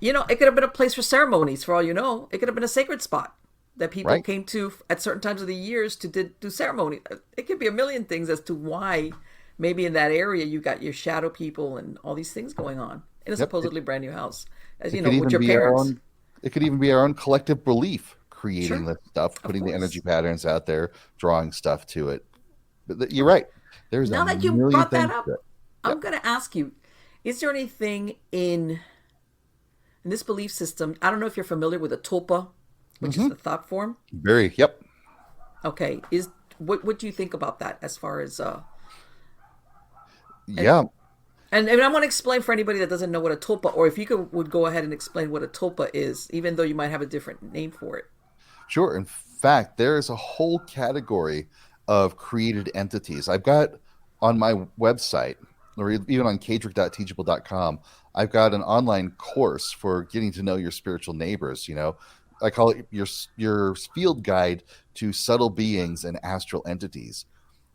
it could have been a place for ceremonies, for all you know. It could have been a sacred spot that people Right. came to at certain times of the years to do ceremony. It could be a million things as to why maybe in that area you got your shadow people and all these things going on in a Yep. supposedly brand new house, as It could with even your be our parents. own. It could even be our own collective belief, creating Sure, this stuff, of putting the energy course. patterns out there, drawing stuff to it. But you're right. There's a Now that you million brought that things to up, it. I'm Yep. going to ask you: is there anything in this belief system? I don't know if you're familiar with a tulpa, which is Hmm. the thought form. Very. Yep. Okay, is what do you think about that as far as and Yeah. and I want to explain for anybody that doesn't know what a tulpa, or if you would go ahead and explain what a tulpa is, even though you might have a different name for it. Sure. In fact, there is a whole category of created entities. I've got on my website, or even on kaedrich.teachable.com, I've got an online course for getting to know your spiritual neighbors. I call it your field guide to subtle beings and astral entities.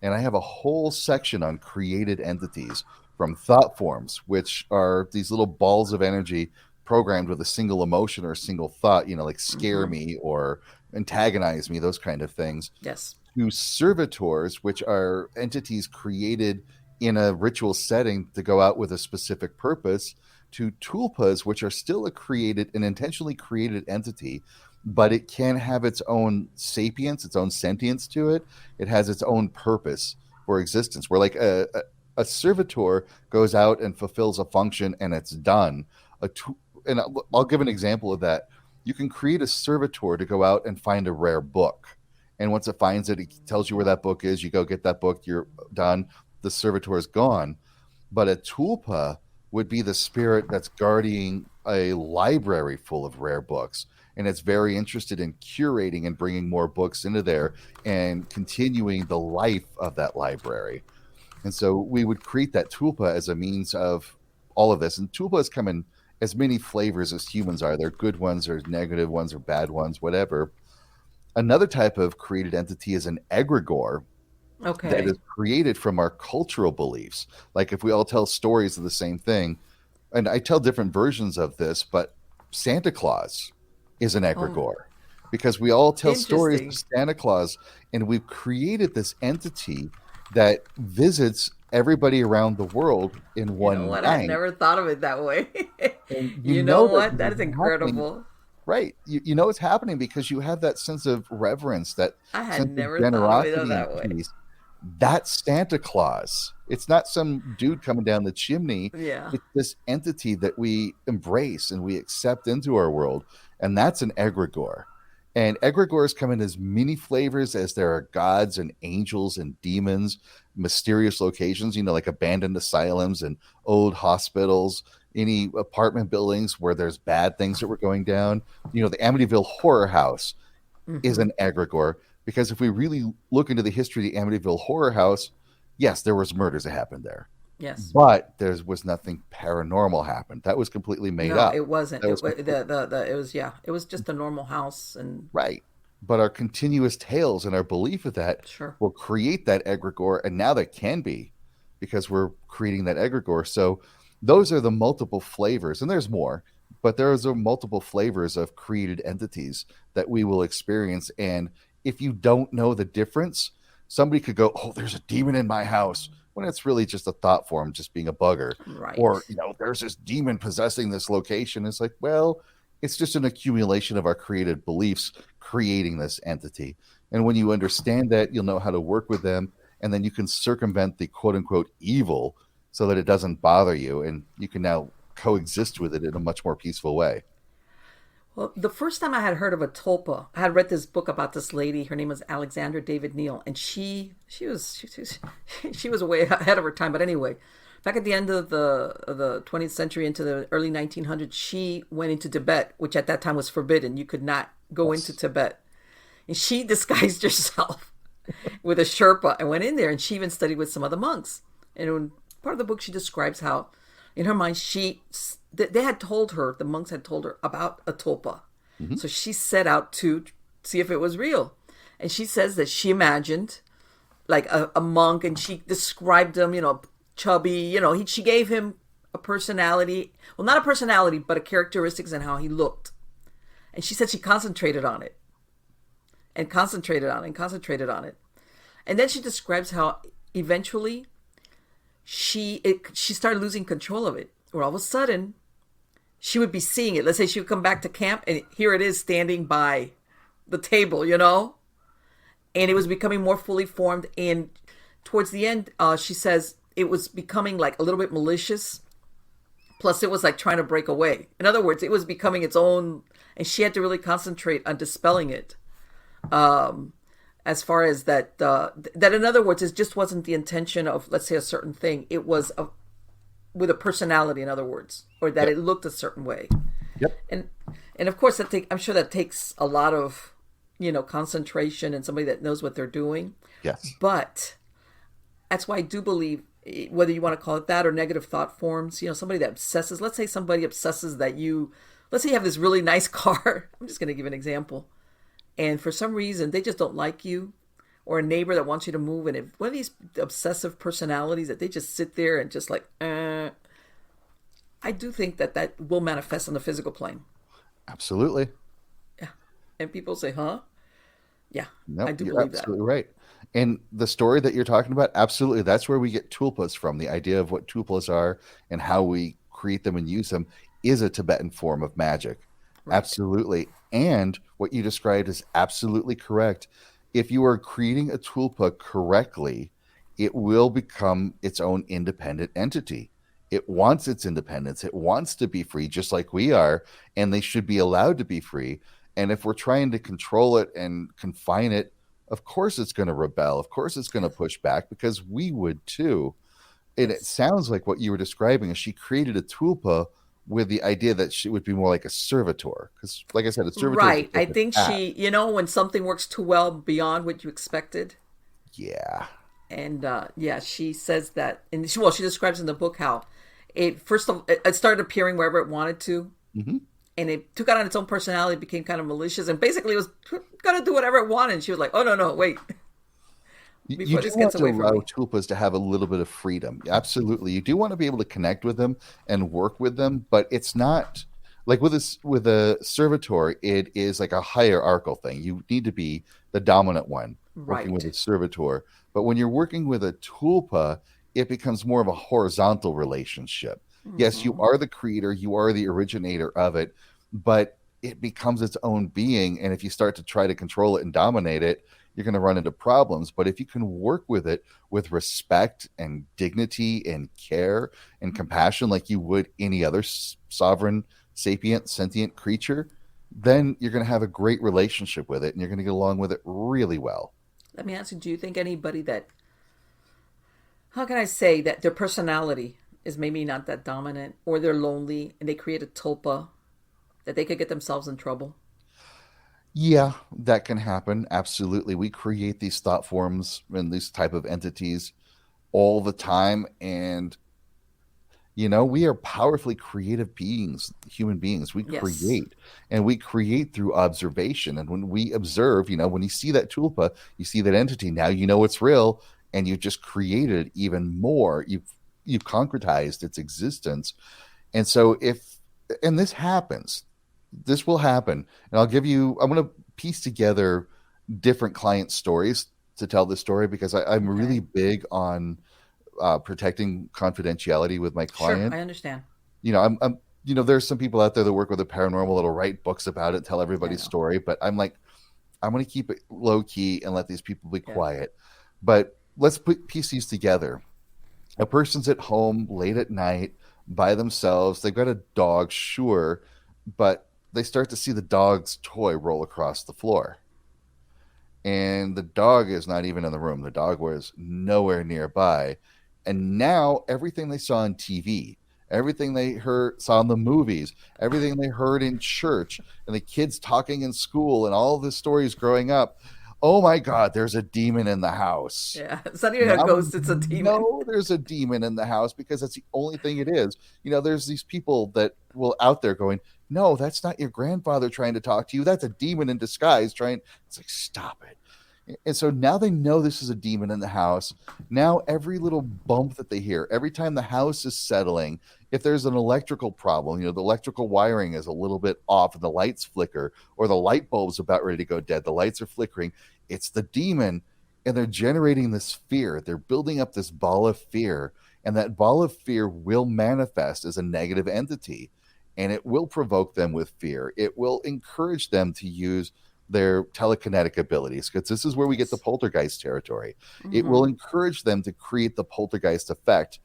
And I have a whole section on created entities from thought forms, which are these little balls of energy programmed with a single emotion or a single thought, like scare Mm-hmm. me or antagonize me, those kind of things, Yes. to servitors, which are entities created in a ritual setting to go out with a specific purpose, to tulpas, which are still an intentionally created entity, but it can have its own sapience, its own sentience to it. It has its own purpose for existence. Where like a servitor goes out and fulfills a function and it's done. And I'll give an example of that. You can create a servitor to go out and find a rare book, and once it finds it, it tells you where that book is. You go get that book, you're done. The servitor is gone. But a tulpa would be the spirit that's guarding a library full of rare books. And it's very interested in curating and bringing more books into there and continuing the life of that library. And so we would create that tulpa as a means of all of this. And tulpas come in as many flavors as humans are. They're good ones, or negative ones, or bad ones, whatever. Another type of created entity is an egregore that Okay. is created from our cultural beliefs. Like if we all tell stories of the same thing, and I tell different versions of this, but Santa Claus is an Oh, egregore because we all tell stories of interesting. Santa Claus, and we've created this entity that visits everybody around the world in You know one what? I had night. never thought of it that way. And you You know know that what? this That is is happening. incredible. Right. You know it's happening because you have that sense of reverence, that I had sense of never thought of it generosity and that way. peace. That's Santa Claus. It's not some dude coming down the chimney. Yeah. It's this entity that we embrace and we accept into our world. And that's an egregore. And egregores come in as many flavors as there are gods and angels and demons, mysterious locations, like abandoned asylums and old hospitals, any apartment buildings where there's bad things that were going down. The Amityville Horror House is Mm-hmm. an egregore because if we really look into the history of the Amityville Horror House, yes, there was murders that happened there. Yes. but there was nothing paranormal happened. That was completely made No, up. it wasn't. That It was was complete, the it was yeah. It was just a normal house and right. But our continuous tales and our belief of that sure. will create that egregore, and now there can be, because we're creating that egregore. So those are the multiple flavors, and there's more, but there's a multiple flavors of created entities that we will experience. And if you don't know the difference, somebody could go, "Oh, there's a demon in my house," when it's really just a thought form, just being a bugger. Or, Right. there's this demon possessing this location. It's like, well, it's just an accumulation of our created beliefs creating this entity. And when you understand that, you'll know how to work with them, and then you can circumvent the quote unquote evil so that it doesn't bother you, and you can now coexist with it in a much more peaceful way. Well, the first time I had heard of a tulpa, I had read this book about this lady. Her name was Alexandra David Neal, and she was way ahead of her time. But anyway, back at the end of the 20th century into the early 1900s, she went into Tibet, which at that time was forbidden. You could not go into Yes. Tibet, and she disguised herself with a Sherpa and went in there. And she even studied with some of the monks. And in part of the book, she describes how, in her mind, they had told her, the monks had told her about a tulpa. Hmm. So she set out to see if it was real. And she says that she imagined like a monk, and she described him, chubby, she gave him a personality. Well, not a personality, but a characteristics and how he looked. And she said she concentrated on it and concentrated on it and concentrated on it. And then she describes how eventually she started losing control of it. Where all of a sudden she would be seeing it. Let's say she would come back to camp and here it is standing by the table, and it was becoming more fully formed. And towards the end, she says it was becoming like a little bit malicious. Plus, it was like trying to break away. In other words, it was becoming its own, and she had to really concentrate on dispelling it. As far as that in other words, it just wasn't the intention of, let's say, a certain thing. It was with a personality, in other words, or that Yep. it looked a certain way. Yep. and and of course I'm sure that takes a lot of concentration and somebody that knows what they're doing. Yes. But that's why I do believe, whether you want to call it that or negative thought forms, somebody that obsesses, let's say somebody obsesses that let's say you have this really nice car. I'm just going to give an example, and for some reason they just don't like you, or a neighbor that wants you to move, and if one of these obsessive personalities that they just sit there and just like I do think that will manifest on the physical plane. Absolutely. Yeah. And people say, huh? Yeah, I No, do you're believe that. absolutely right. And the story that you're talking about, absolutely, that's where we get tulpas from. The idea of what tulpas are and how we create them and use them is a Tibetan form of magic. Right. Absolutely. And what you described is absolutely correct. If you are creating a tulpa correctly, it will become its own independent entity. It wants its independence. It wants to be free, just like we are, and they should be allowed to be free. And if we're trying to control it and confine it, of course it's going to rebel. Of course it's going to Yes. push back, because we would too. And it Yes. sounds like what you were describing is she created a tulpa with the idea that she would be more like a servitor. Because, like I said, a servitor is Right. just I like a think cat. when something works too well beyond what you expected. Yeah. And yeah, she says that, and she describes in the book how it first of it started appearing wherever it wanted to, Hmm. and it took on its own personality, became kind of malicious, and basically it was gonna do whatever it wanted. And she was like, "Oh no, no, wait, You before do this want gets to away from allow me." tulpas to have a little bit of freedom. Absolutely. You do want to be able to connect with them and work with them, but it's not like with a servitor, it is like a hierarchical thing. You need to be the dominant one working with Right. a servitor. But when you're working with a tulpa, it becomes more of a horizontal relationship. Yes, you Hmm. are the creator, you are the originator of it, but it becomes its own being. And if you start to try to control it and dominate it, you're going to run into problems. But if you can work with it with respect and dignity and care and compassion, like you would any other sovereign, sapient, sentient creature, then you're going to have a great relationship with it, and you're going to get along with it really well. Let me ask you: do you think anybody that, how can I say, that their personality is maybe not that dominant, or they're lonely and they create a tulpa, that they could get themselves in trouble? Yeah, that can happen. Absolutely. We create these thought forms and these type of entities all the time. And We are powerfully creative beings, human beings. We Yes. create, and we create through observation. And when we observe, when you see that tulpa, you see that entity. Now you know it's real, and you've just created even more. You've concretized its existence. And so and this happens, this will happen. And I'm going to piece together different client stories to tell this story because I'm really Okay. big on protecting confidentiality with my Sure, client. I understand. There's some people out there that work with the paranormal that'll write books about it, tell Yeah, I everybody's know. story, but I'm like, I'm going to keep it low key and let these people be Yeah. quiet. But let's piece these together. A person's at home late at night by themselves. They've got a dog, sure, but they start to see the dog's toy roll across the floor. And the dog is not even in the room. The dog was nowhere nearby. And now everything they saw on TV, everything they saw in the movies, everything they heard in church, and the kids talking in school, and all the stories growing up. Oh my God, there's a demon in the house. Yeah. It's not even a Now ghost, it's a demon. there's a demon in the house because that's the only thing it is. There's these people that will out there going, no, that's not your grandfather trying to talk to you. That's a demon in disguise trying. It's like, stop it. And so now they know this is a demon in the house. Now every little bump that they hear, every time the house is settling, if there's an electrical problem, the electrical wiring is a little bit off and the lights flicker, or the light bulb's about ready to go dead, the lights are flickering, it's the demon. And they're generating this fear. They're building up this ball of fear. And that ball of fear will manifest as a negative entity. And it will provoke them with fear. It will encourage them to use their telekinetic abilities, because this is where we get the Yes. poltergeist territory. It will Mm-hmm. encourage them to create the poltergeist effect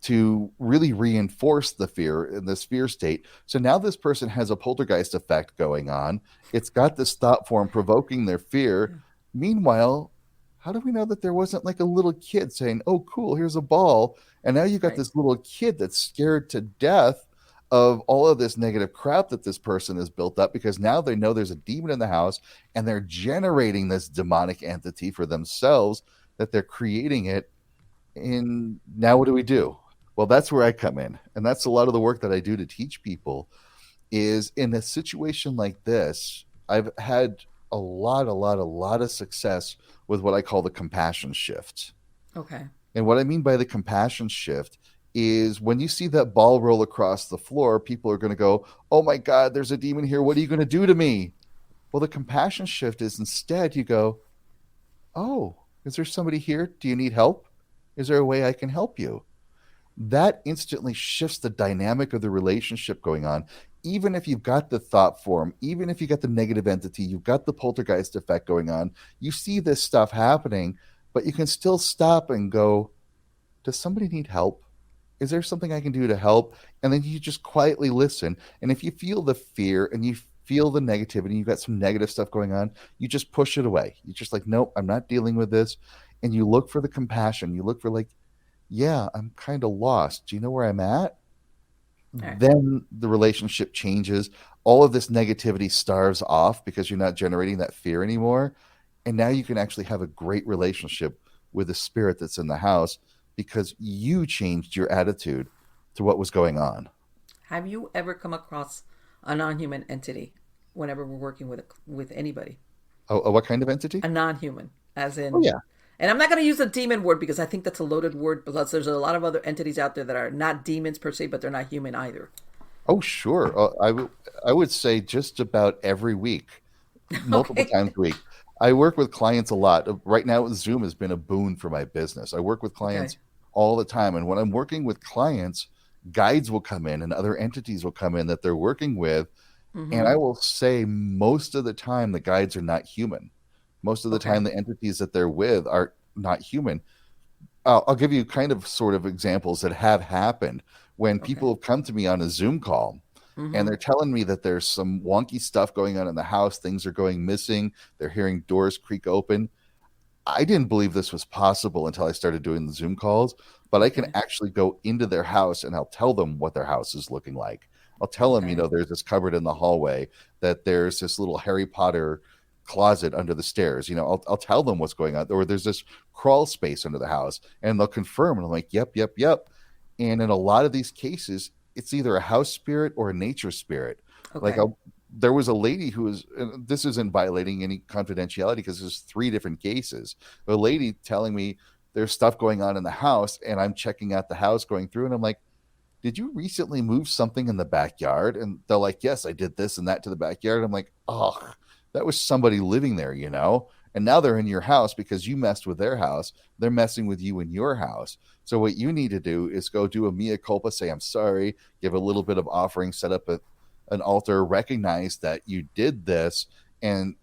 to really reinforce the fear in this fear state. So now this person has a poltergeist effect going on. It's got this thought form provoking their fear. Yeah. Meanwhile, how do we know that there wasn't like a little kid saying, oh, cool, here's a ball? And now you got Right. this little kid that's scared to death of all of this negative crap that this person has built up, because now they know there's a demon in the house and they're generating this demonic entity for themselves, that they're creating it. And now what do we do? Well, that's where I come in. And that's a lot of the work that I do to teach people is in a situation like this. I've had a lot of success with what I call the compassion shift. Okay. And what I mean by the compassion shift is when you see that ball roll across the floor, people are going to go, oh my God, there's a demon here. What are you going to do to me? Well, the compassion shift is instead you go, oh, is there somebody here? Do you need help? Is there a way I can help you? That instantly shifts the dynamic of the relationship going on. Even if you've got the thought form, even if you got the negative entity, you've got the poltergeist effect going on, you see this stuff happening, but you can still stop and go, does somebody need help? Is there something I can do to help? And then you just quietly listen. And if you feel the fear and you feel the negativity, you've got some negative stuff going on, you just push it away. You're just like, nope, I'm not dealing with this. And you look for the compassion. You look for like, yeah, I'm kind of lost. Do you know where I'm at? All right. Then the relationship changes. All of this negativity starves off because you're not generating that fear anymore. And now you can actually have a great relationship with the spirit that's in the house because you changed your attitude to what was going on. Have you ever come across a non-human entity whenever we're working with anybody? What kind of entity? A non-human, as Oh, in, yeah. and I'm not going to use a demon word because I think that's a loaded word. Because there's a lot of other entities out there that are not demons per se, but they're not human either. Oh, sure. I would say just about every week, multiple Okay. times a week. I work with clients a lot. Right now, Zoom has been a boon for my business. I work with Okay. clients all the time. And when I'm working with clients, guides will come in and other entities will come in that they're working with. And Mm-hmm. I will say most of the time, the guides are not human. Most of the Okay. time, the entities that they're with are not human. I'll give you kind of sort of examples that have happened when people Okay. have come to me on a Zoom call and Mm-hmm. they're telling me that there's some wonky stuff going on in the house. Things are going missing. They're hearing doors creak open. I didn't believe this was possible until I started doing the Zoom calls, but I can Okay. actually go into their house and I'll tell them what their house is looking like. I'll tell them, Okay. there's this cupboard in the hallway, that there's this little Harry Potter closet under the stairs. I'll tell them what's going on, or there's this crawl space under the house, and they'll confirm. And I'm like, yep, yep, yep. And in a lot of these cases, it's either a house spirit or a nature spirit. Like Okay. there was a lady who was, and this isn't violating any confidentiality because there's three different cases. A lady telling me there's stuff going on in the house, and I'm checking out the house going through, and I'm like, did you recently move something in the backyard? And they're like, yes, I did this and that to the backyard. I'm like, oh, that was somebody living there, you know? And now they're in your house because you messed with their house. They're messing with you in your house. So what you need to do is go do a mea culpa, say, I'm sorry, give a little bit of offering, set up an altar, recognize that you did this, and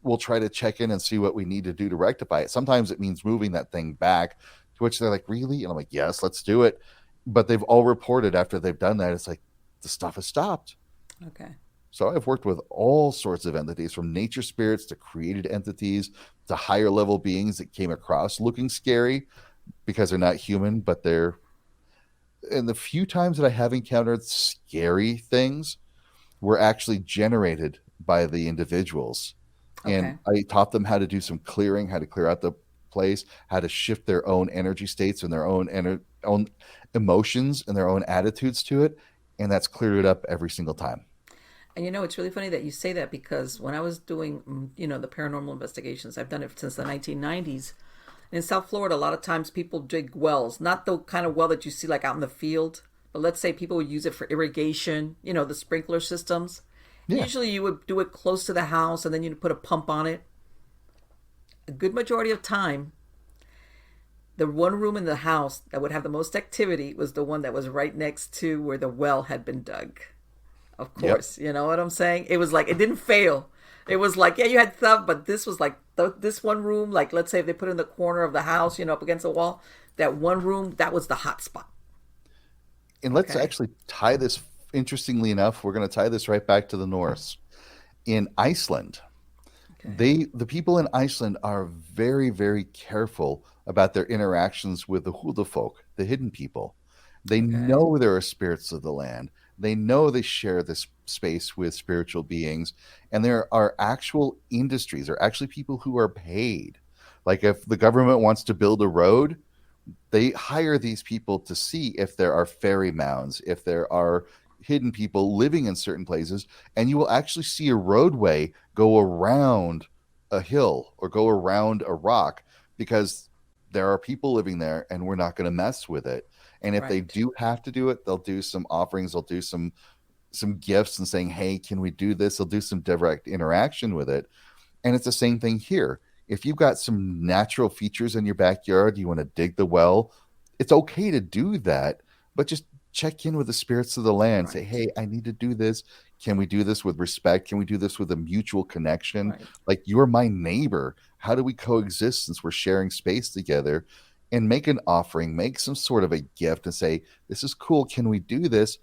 we'll try to check in and see what we need to do to rectify it. Sometimes it means moving that thing back, to which they're like, really? And I'm like, yes, let's do it. But they've all reported after they've done that, it's like the stuff has stopped. Okay. So I've worked with all sorts of entities, from nature spirits to created entities to higher level beings that came across looking scary because they're not human, but they're. And the few times that I have encountered scary things were actually generated by the individuals. And Okay. I taught them how to do some clearing, how to clear out the place, how to shift their own energy states and their own emotions and their own attitudes to it. And that's cleared it up every single time. And you know, it's really funny that you say that because when I was doing, the paranormal investigations, I've done it since the 1990s. In South Florida, a lot of times people dig wells, not the kind of well that you see like out in the field, but let's say people would use it for irrigation, the sprinkler systems. And Yeah. usually you would do it close to the house and then you'd put a pump on it. A good majority of time, the one room in the house that would have the most activity was the one that was right next to where the well had been dug. Of Yep. course, you know what I'm saying? It was like, it didn't fail. It was like, yeah, you had stuff, but this was like this one room, like let's say if they put it in the corner of the house, up against the wall, that one room, that was the hot spot. And let's Okay. actually tie this, interestingly enough, we're going to tie this right back to the Norse. In Iceland, Okay. the people in Iceland are very, very careful about their interactions with the Huldafolk, the hidden people. They Okay. know there are spirits of the land. They know they share this space with spiritual beings, and there are actual industries. There are actually people who are paid. Like if the government wants to build a road, they hire these people to see if there are fairy mounds, if there are hidden people living in certain places, and you will actually see a roadway go around a hill or go around a rock because there are people living there and we're not going to mess with it. And if they Right. do have to do it, they'll do some offerings, they'll do some gifts and saying, hey, can we do this? They'll do some direct interaction with it. And it's the same thing here. If you've got some natural features in your backyard, you want to dig the well, it's okay to do that, but just check in with the spirits of the land. Say, Right. hey, I need to do this. Can we do this with respect? Can we do this with a mutual connection? Right. Like, you're my neighbor. How do we coexist since we're sharing space together? And make an offering, make some sort of a gift and say, this is cool. Can we do this?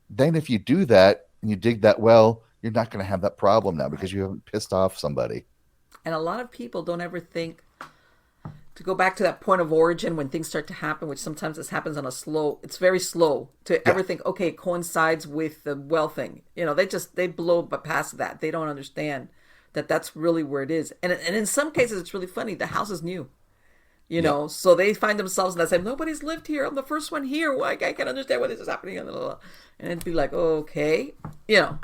Then, if you do that and you dig that well, you're not going to have that problem now because Right. you haven't pissed off somebody. And a lot of people don't ever think to go back to that point of origin when things start to happen, which sometimes this happens on a slow, it's very slow to Yeah. ever think, okay, it coincides with the well thing. They blow past that. They don't understand that that's really where it is. And in some cases, it's really funny. The house is new, Yep. so they find themselves in that same, nobody's lived here. I'm the first one here. Why I can't understand why this is happening. And it'd be like, okay, you know.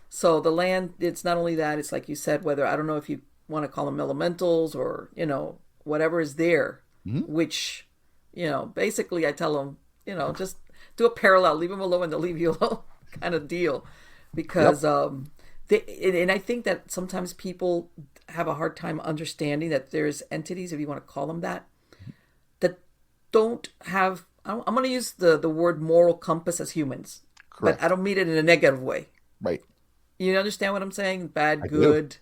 So the land, it's not only that, it's like you said, whether, I don't know if you want to call them elementals or, whatever is there, Mhm. which, basically I tell them, just do a parallel, leave them alone and they'll leave you alone kind of deal. Yep. Because, and I think that sometimes people have a hard time understanding that there's entities, if you want to call them that don't have, I'm going to use the word moral compass as humans, but I Correct. don't mean it in a negative way. Right. You understand what I'm saying? Bad, I do. good,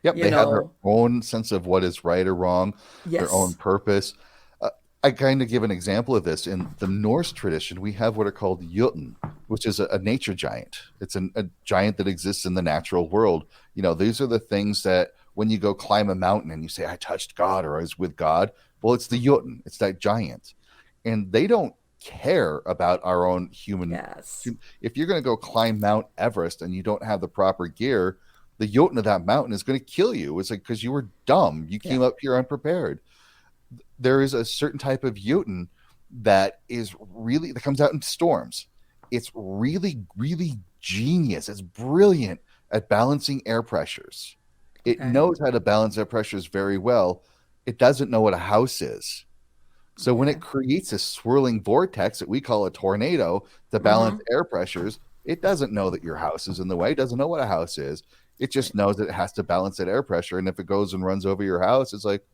Yep. you They have their know. own sense of what is right or wrong, their own Yes. purpose. Uh, I kind of give an example of this. In the Norse tradition, we have what are called Jotun, which is a nature giant. It's a giant that exists in the natural world. These are the things that when you go climb a mountain and you say, I touched God or I was with God, well, it's the Jotun, it's that giant. And they don't care about our own human. Yes. If you're going to go climb Mount Everest and you don't have the proper gear, the Jotun of that mountain is going to kill you. It's like, because you were dumb. You Yeah. came up here unprepared. There is a certain type of Jotun that comes out in storms. It's really, really genius. It's brilliant at balancing air pressures. It Okay. knows how to balance air pressures very well. It doesn't know what a house is. So when Okay. it creates a swirling vortex that we call a tornado to balance Mm-hmm. air pressures, it doesn't know that your house is in the way. It doesn't know what a house is. It just Right. knows that it has to balance that air pressure. And if it goes and runs over your house, it's like,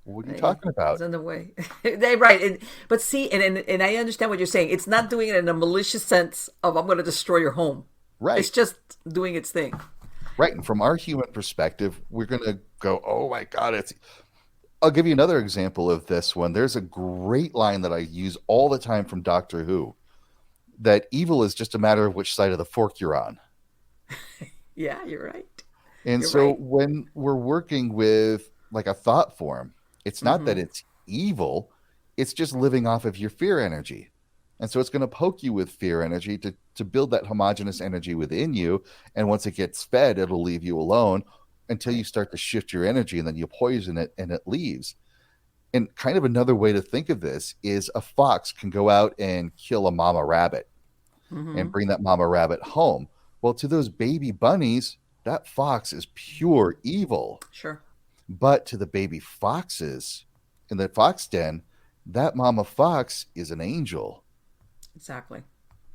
what are you Hey, talking it's about? in the way. Right. But see, and I understand what you're saying. It's not doing it in a malicious sense of I'm going to destroy your home. It's Right. just doing its thing. Right. And from our human perspective, we're going to go, oh my God, it's. I'll give you another example of this one. There's a great line that I use all the time from Doctor Who, that evil is just a matter of which side of the fork you're on. Yeah, you're right. And You're so right. when we're working with like a thought form, it's not that Mm-hmm. it's evil, it's just living off of your fear energy. And so it's going to poke you with fear energy to build that homogeneous energy within you. And once it gets fed, it'll leave you alone until you Right. start to shift your energy, and then you poison it and it leaves. And kind of another way to think of this is a fox can go out and kill a mama rabbit and Mm-hmm. bring that mama rabbit home. Well, to those baby bunnies, that fox is pure evil. Sure. But to the baby foxes in the fox den, that mama fox is an angel. Exactly.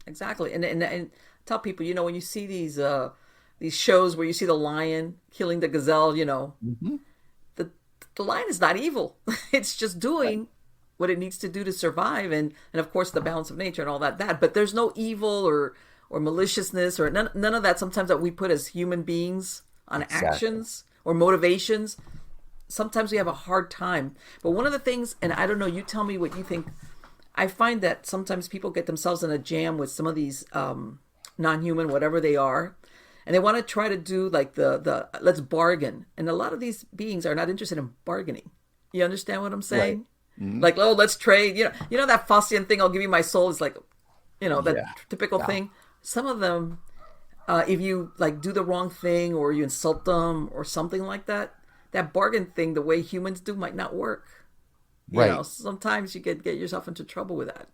Exactly. And tell people, when you see these shows where you see the lion killing the gazelle, Mm-hmm. the the lion is not evil. It's just Right. doing what it needs to do to survive, and of course the balance of nature and all that. But there's no evil or maliciousness or none of that. Sometimes that we put as human beings on Exactly. actions or motivations. Sometimes we have a hard time. But one of the things, and I don't know, you tell me what you think. I find that sometimes people get themselves in a jam with some of these non-human, whatever they are, and they want to try to do like the let's bargain. And a lot of these beings are not interested in bargaining. You understand what I'm Right. saying? Mhm. Like, oh, let's trade. That Faustian thing. I'll give you my soul. Is like, that Yeah. typical Yeah. thing. Some of them, if you like do the wrong thing or you insult them or something like that, that bargain thing, the way humans do, might not work. Right. Sometimes you get yourself into trouble with that.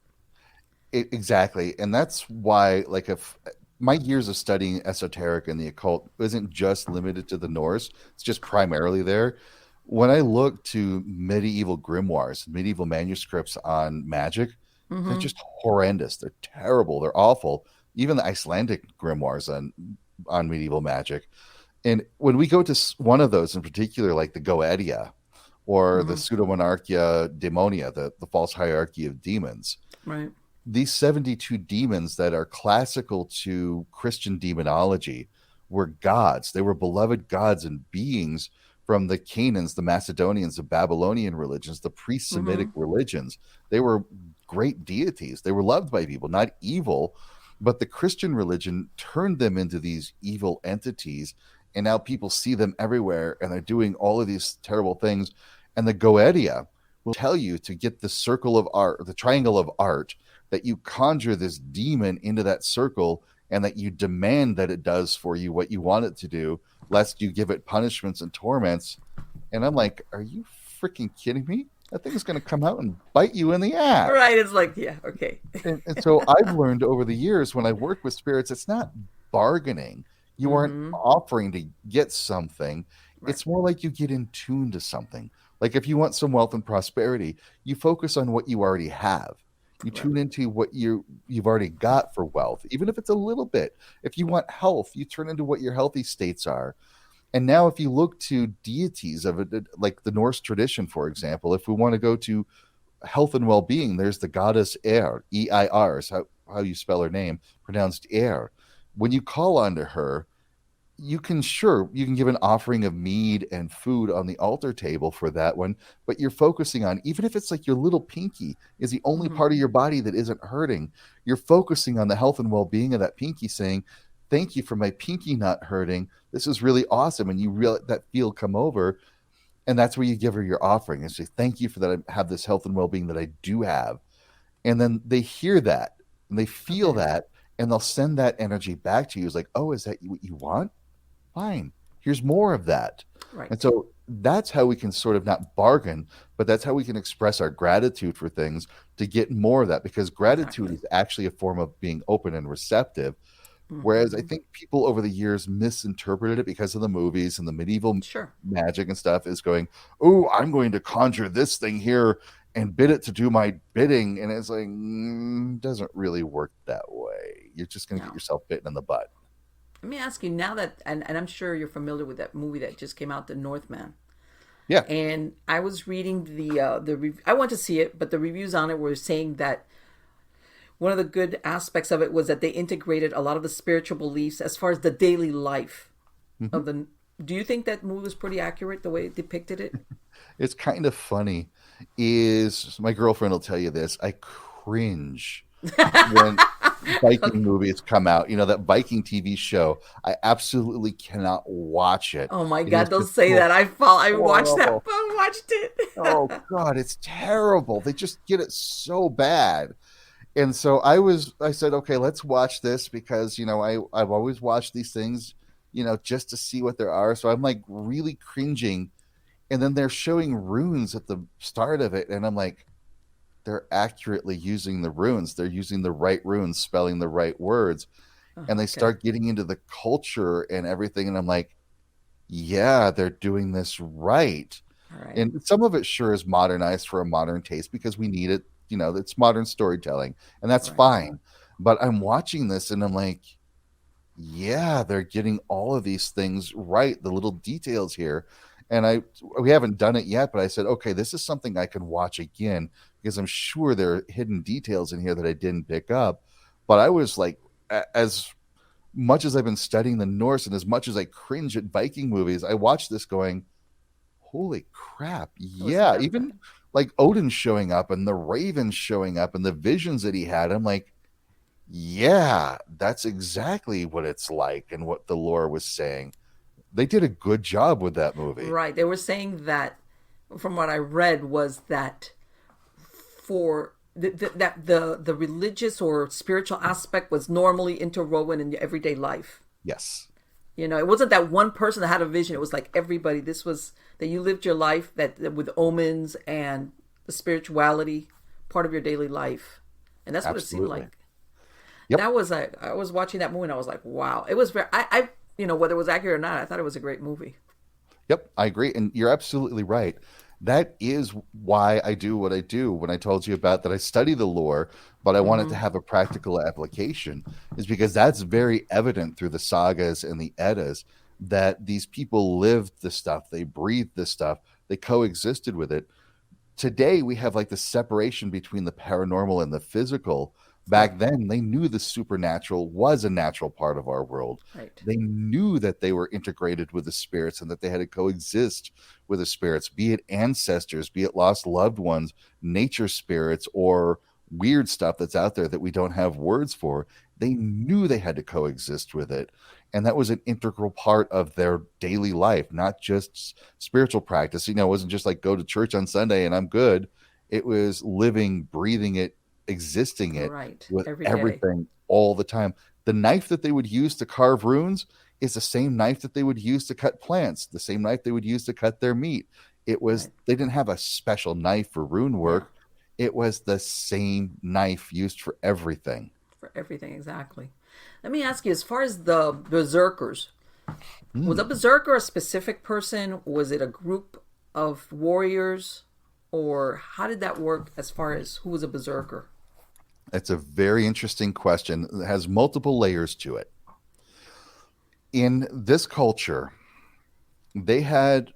Exactly. And that's why, like, if my years of studying esoteric and the occult isn't just limited to the Norse, it's just primarily there. When I look to medieval grimoires, medieval manuscripts on magic, they're Mm-hmm. just horrendous. They're terrible. They're awful. Even the Icelandic grimoires on medieval magic. And when we go to one of those in particular, like the Goetia or the Mm-hmm. Pseudomonarchia Demonia, the false hierarchy of demons, Right. these 72 demons that are classical to Christian demonology were gods. They were beloved gods and beings from the Canaans, the Macedonians, the Babylonian religions, the pre Semitic Mm-hmm. religions. They were great deities. They were loved by people, not evil. But the Christian religion turned them into these evil entities. And now people see them everywhere and they're doing all of these terrible things. And the Goetia will tell you to get the circle of art, the triangle of art, that you conjure this demon into that circle and that you demand that it does for you what you want it to do, lest you give it punishments and torments. And I'm like, are you freaking kidding me? That thing is going to come out and bite you in the ass. Right. It's like, yeah, okay. And so I've learned over the years when I work with spirits, it's not bargaining. You aren't Mm-hmm. offering to get something. Right. It's more like you get in tune to something. Like if you want some wealth and prosperity, you focus on what you already have. You Right. tune into what you've already got for wealth, even if it's a little bit. If you want health, you turn into what your healthy states are. And now, if you look to deities of it, like the Norse tradition, for example, if we want to go to health and well-being, there's the goddess Eir, Eir is how you spell her name, pronounced Eir. When you call onto her, you can give an offering of mead and food on the altar table for that one, but you're focusing on, even if it's like your little pinky is the only Mm-hmm. part of your body that isn't hurting, you're focusing on the health and well-being of that pinky, saying, thank you for my pinky not hurting, this is really awesome, and you real that feel come over, and that's where you give her your offering and say, thank you for that, I have this health and well-being that I do have. And then they hear that and they feel Okay. that, and they'll send that energy back to you. It's like, oh, is that what you want? Fine, here's more of that. And Right. so that's how we can sort of not bargain, but that's how we can express our gratitude for things to get more of that, because gratitude Exactly. is actually a form of being open and receptive. Whereas I Hmm. think people over the years misinterpreted it because of the movies and the medieval Sure. magic and stuff, is going, oh, I'm going to conjure this thing here and bid it to do my bidding. And it's like, doesn't really work that way. You're just going to get No. yourself bitten in the butt. Let me ask you now that, and I'm sure you're familiar with that movie that just came out, The Northman. Yeah. And I was reading I went to see it, but the reviews on it were saying that one of the good aspects of it was that they integrated a lot of the spiritual beliefs as far as the daily life Mhm. of the. Do you think that movie was pretty accurate the way it depicted it? It's kind of funny. Is my girlfriend will tell you this. I cringe when Viking Okay. movies come out. You know, that Viking TV show. I absolutely cannot watch it. Oh my It is God! Don't just say so that. I watched that. horrible. I watched Oh it. God, it's terrible. They just get it so bad. And so I said, okay, let's watch this, because I've always watched these things, just to see what there are. So I'm like really cringing, and then they're showing runes at the start of it, and I'm like, they're accurately using the runes. They're using the right runes, spelling the right words, Oh, and they okay. start getting into the culture and everything, and I'm like, yeah, they're doing this right. All right. And some of it sure is modernized for a modern taste because we need it. It's modern storytelling, and that's Right. fine. But I'm watching this and I'm like, yeah, they're getting all of these things right, the little details here. And we haven't done it yet, but I said, okay, this is something I can watch again, because I'm sure there are hidden details in here that I didn't pick up. But I was like, as much as I've been studying the Norse and as much as I cringe at Viking movies, I watched this going, holy crap. It wasn't Yeah. that Even bad. like Odin showing up and the ravens showing up and the visions that he had. I'm like, yeah, that's exactly what it's like and what the lore was saying. They did a good job with that movie. Right. They were saying that, from what I read, was that for the religious or spiritual aspect was normally interwoven in your everyday life. Yes. It wasn't that one person that had a vision. It was like everybody. This was that you lived your life that with omens and the spirituality part of your daily life, and that's what it seemed Absolutely. like. Yep. That was I was watching that movie and I was like, wow. It was very. Whether it was accurate or not, I thought it was a great movie. Yep, I agree. And you're absolutely right. That is why I do what I do. When I told you about that, I study the lore, but I want it to Hmm. have a practical application, is because that's very evident through the sagas and the Eddas, that these people lived the stuff, they breathed the stuff, they coexisted with it. Today we have like the separation between the paranormal and the physical. Right. Back then they knew the supernatural was a natural part of our world. Right. They knew that they were integrated with the spirits and that they had to coexist with the spirits, be it ancestors, be it lost loved ones, nature spirits, or weird stuff that's out there that we don't have words for. They knew they had to coexist with it, and that was an integral part of their daily life, not just spiritual practice. It wasn't just like go to church on Sunday and I'm good. It was living, breathing it, existing it Right. with Every day. everything all the time. The knife that they would use to carve runes is the same knife that they would use to cut plants, the same knife they would use to cut their meat. Right. They didn't have a special knife for rune Yeah. work. It was the same knife used for everything. For everything exactly. Let me ask you, as far as the berserkers, was a Hmm. berserker a specific person? Was it a group of warriors? Or how did that work as far as who was a berserker? It's a very interesting question. It has multiple layers to it. In this culture, they had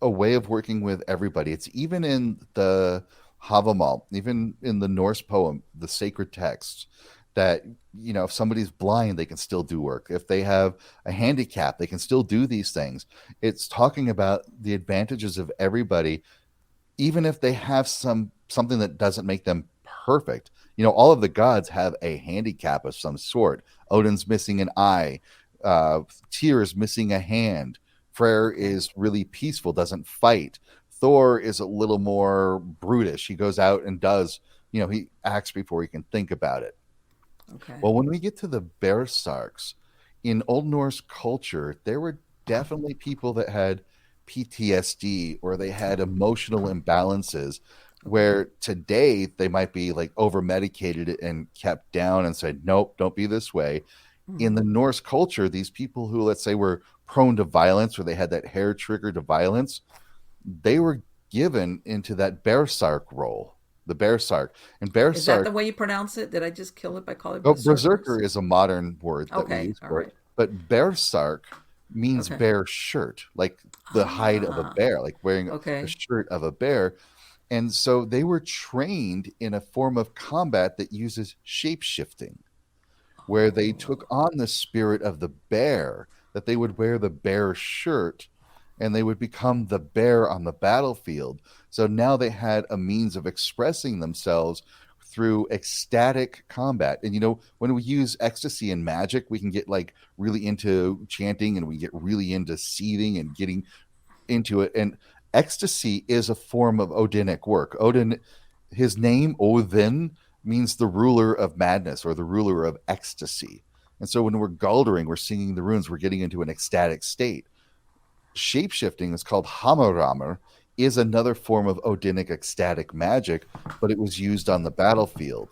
a way of working with everybody. It's even in the Havamal, even in the Norse poem, the sacred texts, that if somebody's blind, they can still do work. If they have a handicap, they can still do these things. It's talking about the advantages of everybody, even if they have something that doesn't make them perfect. All of the gods have a handicap of some sort. Odin's missing an eye. Tyr is missing a hand. Freyr Okay. is really peaceful, doesn't fight. Thor is a little more brutish. He goes out and does, he acts before he can think about it. Okay. Well, when we get to the Berserks, in Old Norse culture, there were definitely people that had PTSD or they had emotional imbalances Okay. where today they might be like over medicated and kept down and said, nope, don't be this way. In Hmm. the Norse culture, these people who, let's say, were prone to violence or they had that hair trigger to violence, they were given into that Berserk role, the Berserk. And Is that Berserk, the way you pronounce it? Did I just kill it by calling it oh, Berserker berserkers? is a modern word that we Okay. use All for it, right. but Berserk means Okay. bear shirt, like the hide of a Ah. bear, like wearing a Okay. shirt of a bear. And so they were trained in a form of combat that uses shape shifting, where they took Oh. on the spirit of the bear, that they would wear the bear shirt and they would become the bear on the battlefield. So now they had a means of expressing themselves through ecstatic combat. And when we use ecstasy and magic, we can get like really into chanting and we get really into seething and getting into it. And ecstasy is a form of Odinic work. Odin, his name, Odin, means the ruler of madness or the ruler of ecstasy. And so when we're guldering, we're singing the runes, we're getting into an ecstatic state. Shapeshifting is called Hammerrammer, is another form of Odinic ecstatic magic, but it was used on the battlefield.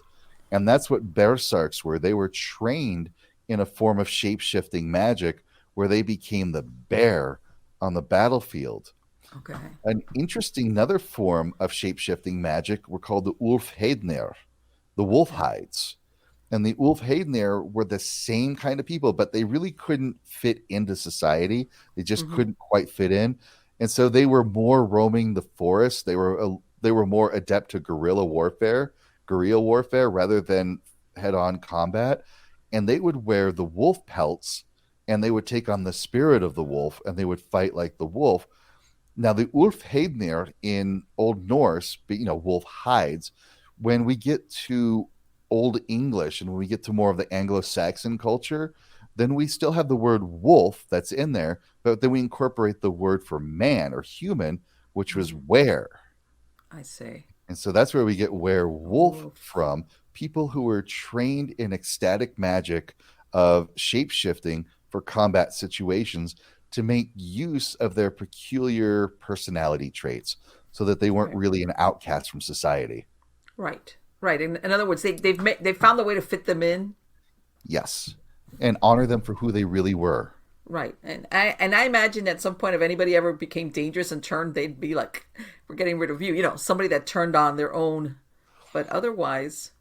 And that's what Berserks were. They were trained in a form of shapeshifting magic where they became the bear on the battlefield. Okay. An interesting another form of shapeshifting magic were called the Ulfhednir, the wolf Okay. hides. And the Ulfhednir were the same kind of people, but they really couldn't fit into society. They just Hmm. couldn't quite fit in. And so they were more roaming the forest. They were more adept to guerrilla warfare rather than head-on combat. And they would wear the wolf pelts and they would take on the spirit of the wolf and they would fight like the wolf. Now, the Ulfhednir in Old Norse, wolf hides, when we get to Old English and when we get to more of the Anglo-Saxon culture, then we still have the word wolf that's in there, but then we incorporate the word for man or human, which was Hmm. were. I see. And so that's where we get werewolf Wolf. from, people who were trained in ecstatic magic of shape shifting for combat situations to make use of their peculiar personality traits so that they weren't Right. really an outcast from society. Right. Right. In other words, they've found a way to fit them in. Yes. And honor them for who they really were. Right. And I imagine at some point if anybody ever became dangerous and turned, they'd be like, we're getting rid of you. Somebody that turned on their own. But otherwise,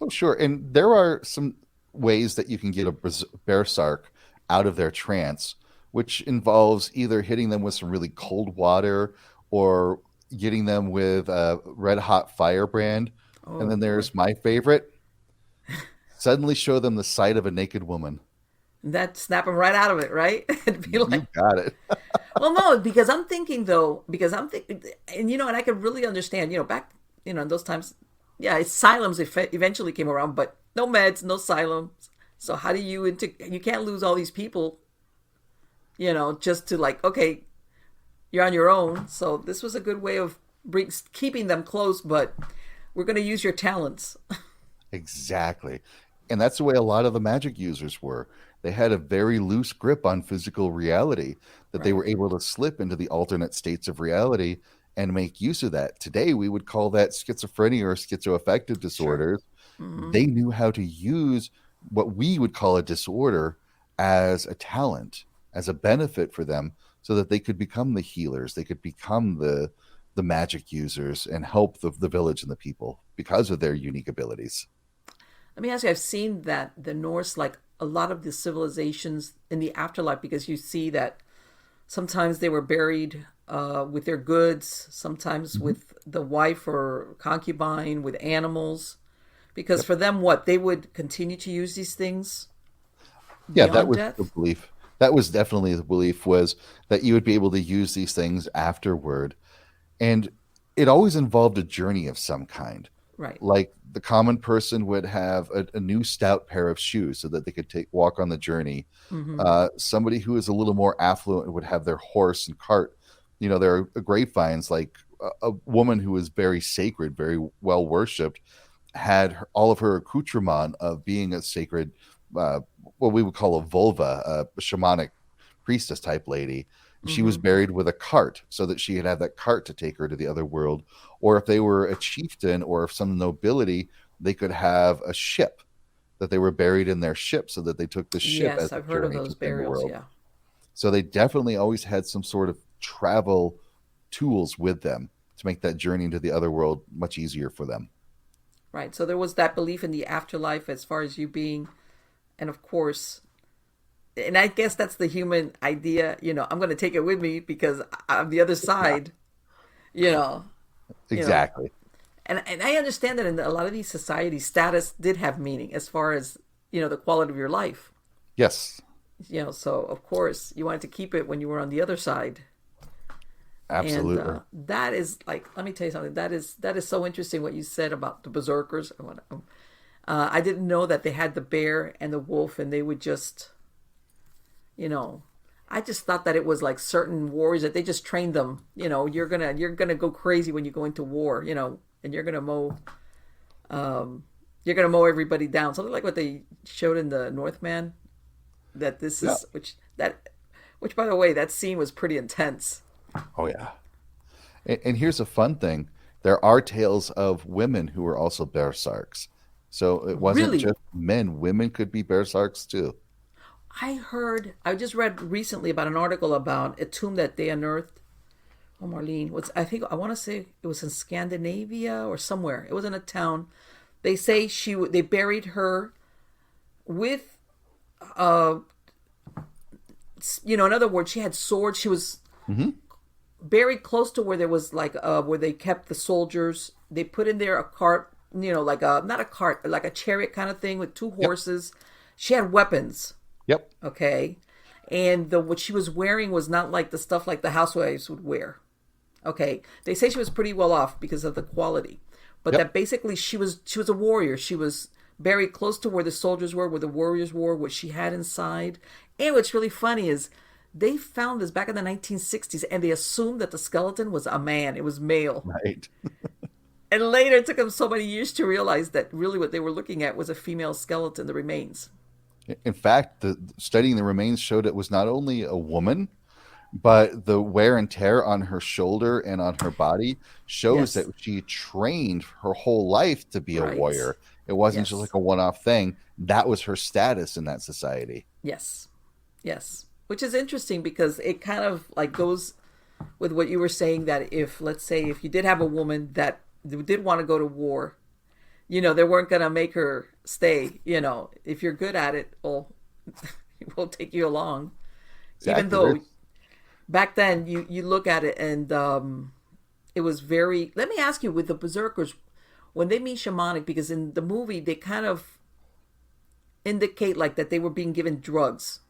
Oh, sure. And there are some ways that you can get a berserk out of their trance, which involves either hitting them with some really cold water or getting them with a red hot firebrand. And oh then boy. there's my favorite, suddenly show them the sight of a naked woman. That snap them right out of it, right? It'd be like, You got it. well, no, because I'm thinking though, because I'm thinking, and I could really understand, back, in those times, yeah, asylums eventually came around, but no meds, no asylums. So how do you can't lose all these people, just to like, okay, you're on your own. So this was a good way of keeping them close, but we're going to use your talents. Exactly. And that's the way a lot of the magic users were. They had a very loose grip on physical reality, that they Right. were able to slip into the alternate states of reality and make use of that. Today, we would call that schizophrenia or schizoaffective Sure. disorders. Hmm. They knew how to use what we would call a disorder as a talent, as a benefit for them, so that they could become the healers, they could become the magic users and help the village and the people because of their unique abilities. Let me ask you, I've seen that the Norse, like a lot of the civilizations in the afterlife, because you see that sometimes they were buried with their goods, sometimes Mhm. with the wife or concubine, with animals. Because Yep. for them, what? They would continue to use these things Yeah, that beyond was the death? belief. That was definitely the belief, was that you would be able to use these things afterward. And it always involved a journey of some kind. Right. Like the common person would have a new stout pair of shoes so that they could walk on the journey. Hmm. Somebody who is a little more affluent would have their horse and cart. There are grapevines, like a woman who was very sacred, very well worshipped, had all of her accoutrement of being a sacred, uh, what we would call a vulva, a shamanic priestess type lady. she was buried with a cart so that she could have that cart to take her to the other world. Or if they were a chieftain or some nobility, they could have a ship that they were buried in their ship so that they took the ship as Yes, a I've heard of journey those to the burials. world. Yeah. So they definitely always had some sort of travel tools with them to make that journey into the other world much easier for them. Right. So there was that belief in the afterlife as far as you being, and of course, and I guess that's the human idea. I'm going to take it with me because I'm the other Yeah, side. You know, you know, exactly. and I understand that in a lot of these societies, status did have meaning as far as the quality of your life. Yes, So of course you wanted to keep it when you were on the other side. And absolutely. that is like, let me tell you something. That is so interesting what you said about the berserkers. I didn't know that they had the bear and the wolf, and they would just, you know, I just thought that it was like certain warriors that they just trained them. You're gonna go crazy when you go into war. And you're gonna mow everybody down. Something like what they showed in the Northman. That this Yeah. is which by the way, that scene was pretty intense. Oh, yeah. And here's a fun thing: there are tales of women who were also berserks. So it wasn't Really, just men; women could be berserks too. I just read recently about an article about a tomb that they unearthed. Oh, Marlene, I want to say it was in Scandinavia or somewhere. It was in a town. They say they buried her with, uh, in other words, she had swords. She was Hmm. buried close to where there was like where they kept the soldiers. They put in there a cart, like a not a cart, like a chariot kind of thing with two Yep. horses. She had weapons. Yep. Okay, and what she was wearing was not like the stuff like the housewives would wear. Okay, they say she was pretty well off because of the quality, but Yep. that basically she was a warrior. She was buried close to where the soldiers were, where the warriors were, what she had inside. And what's really funny is they found this back in the 1960s, and they assumed that the skeleton was a man. It was male. Right. And later, it took them so many years to realize that really what they were looking at was a female skeleton, the remains. In fact, the studying the remains showed it was not only a woman, but the wear and tear on her shoulder and on her body shows that Yes. she trained her whole life to be a Right. warrior. It wasn't just Yes. like a one-off thing. That was her status in that society. Yes. Yes. Which is interesting because it kind of like goes with what you were saying that if, let's say, if you did have a woman that did want to go to war, they weren't going to make her stay. If you're good at it, well, we'll take you along. Even Exactly. though back then you look at it and it was very. Let me ask you with the berserkers, when they mean shamanic, because in the movie they kind of indicate like that they were being given drugs,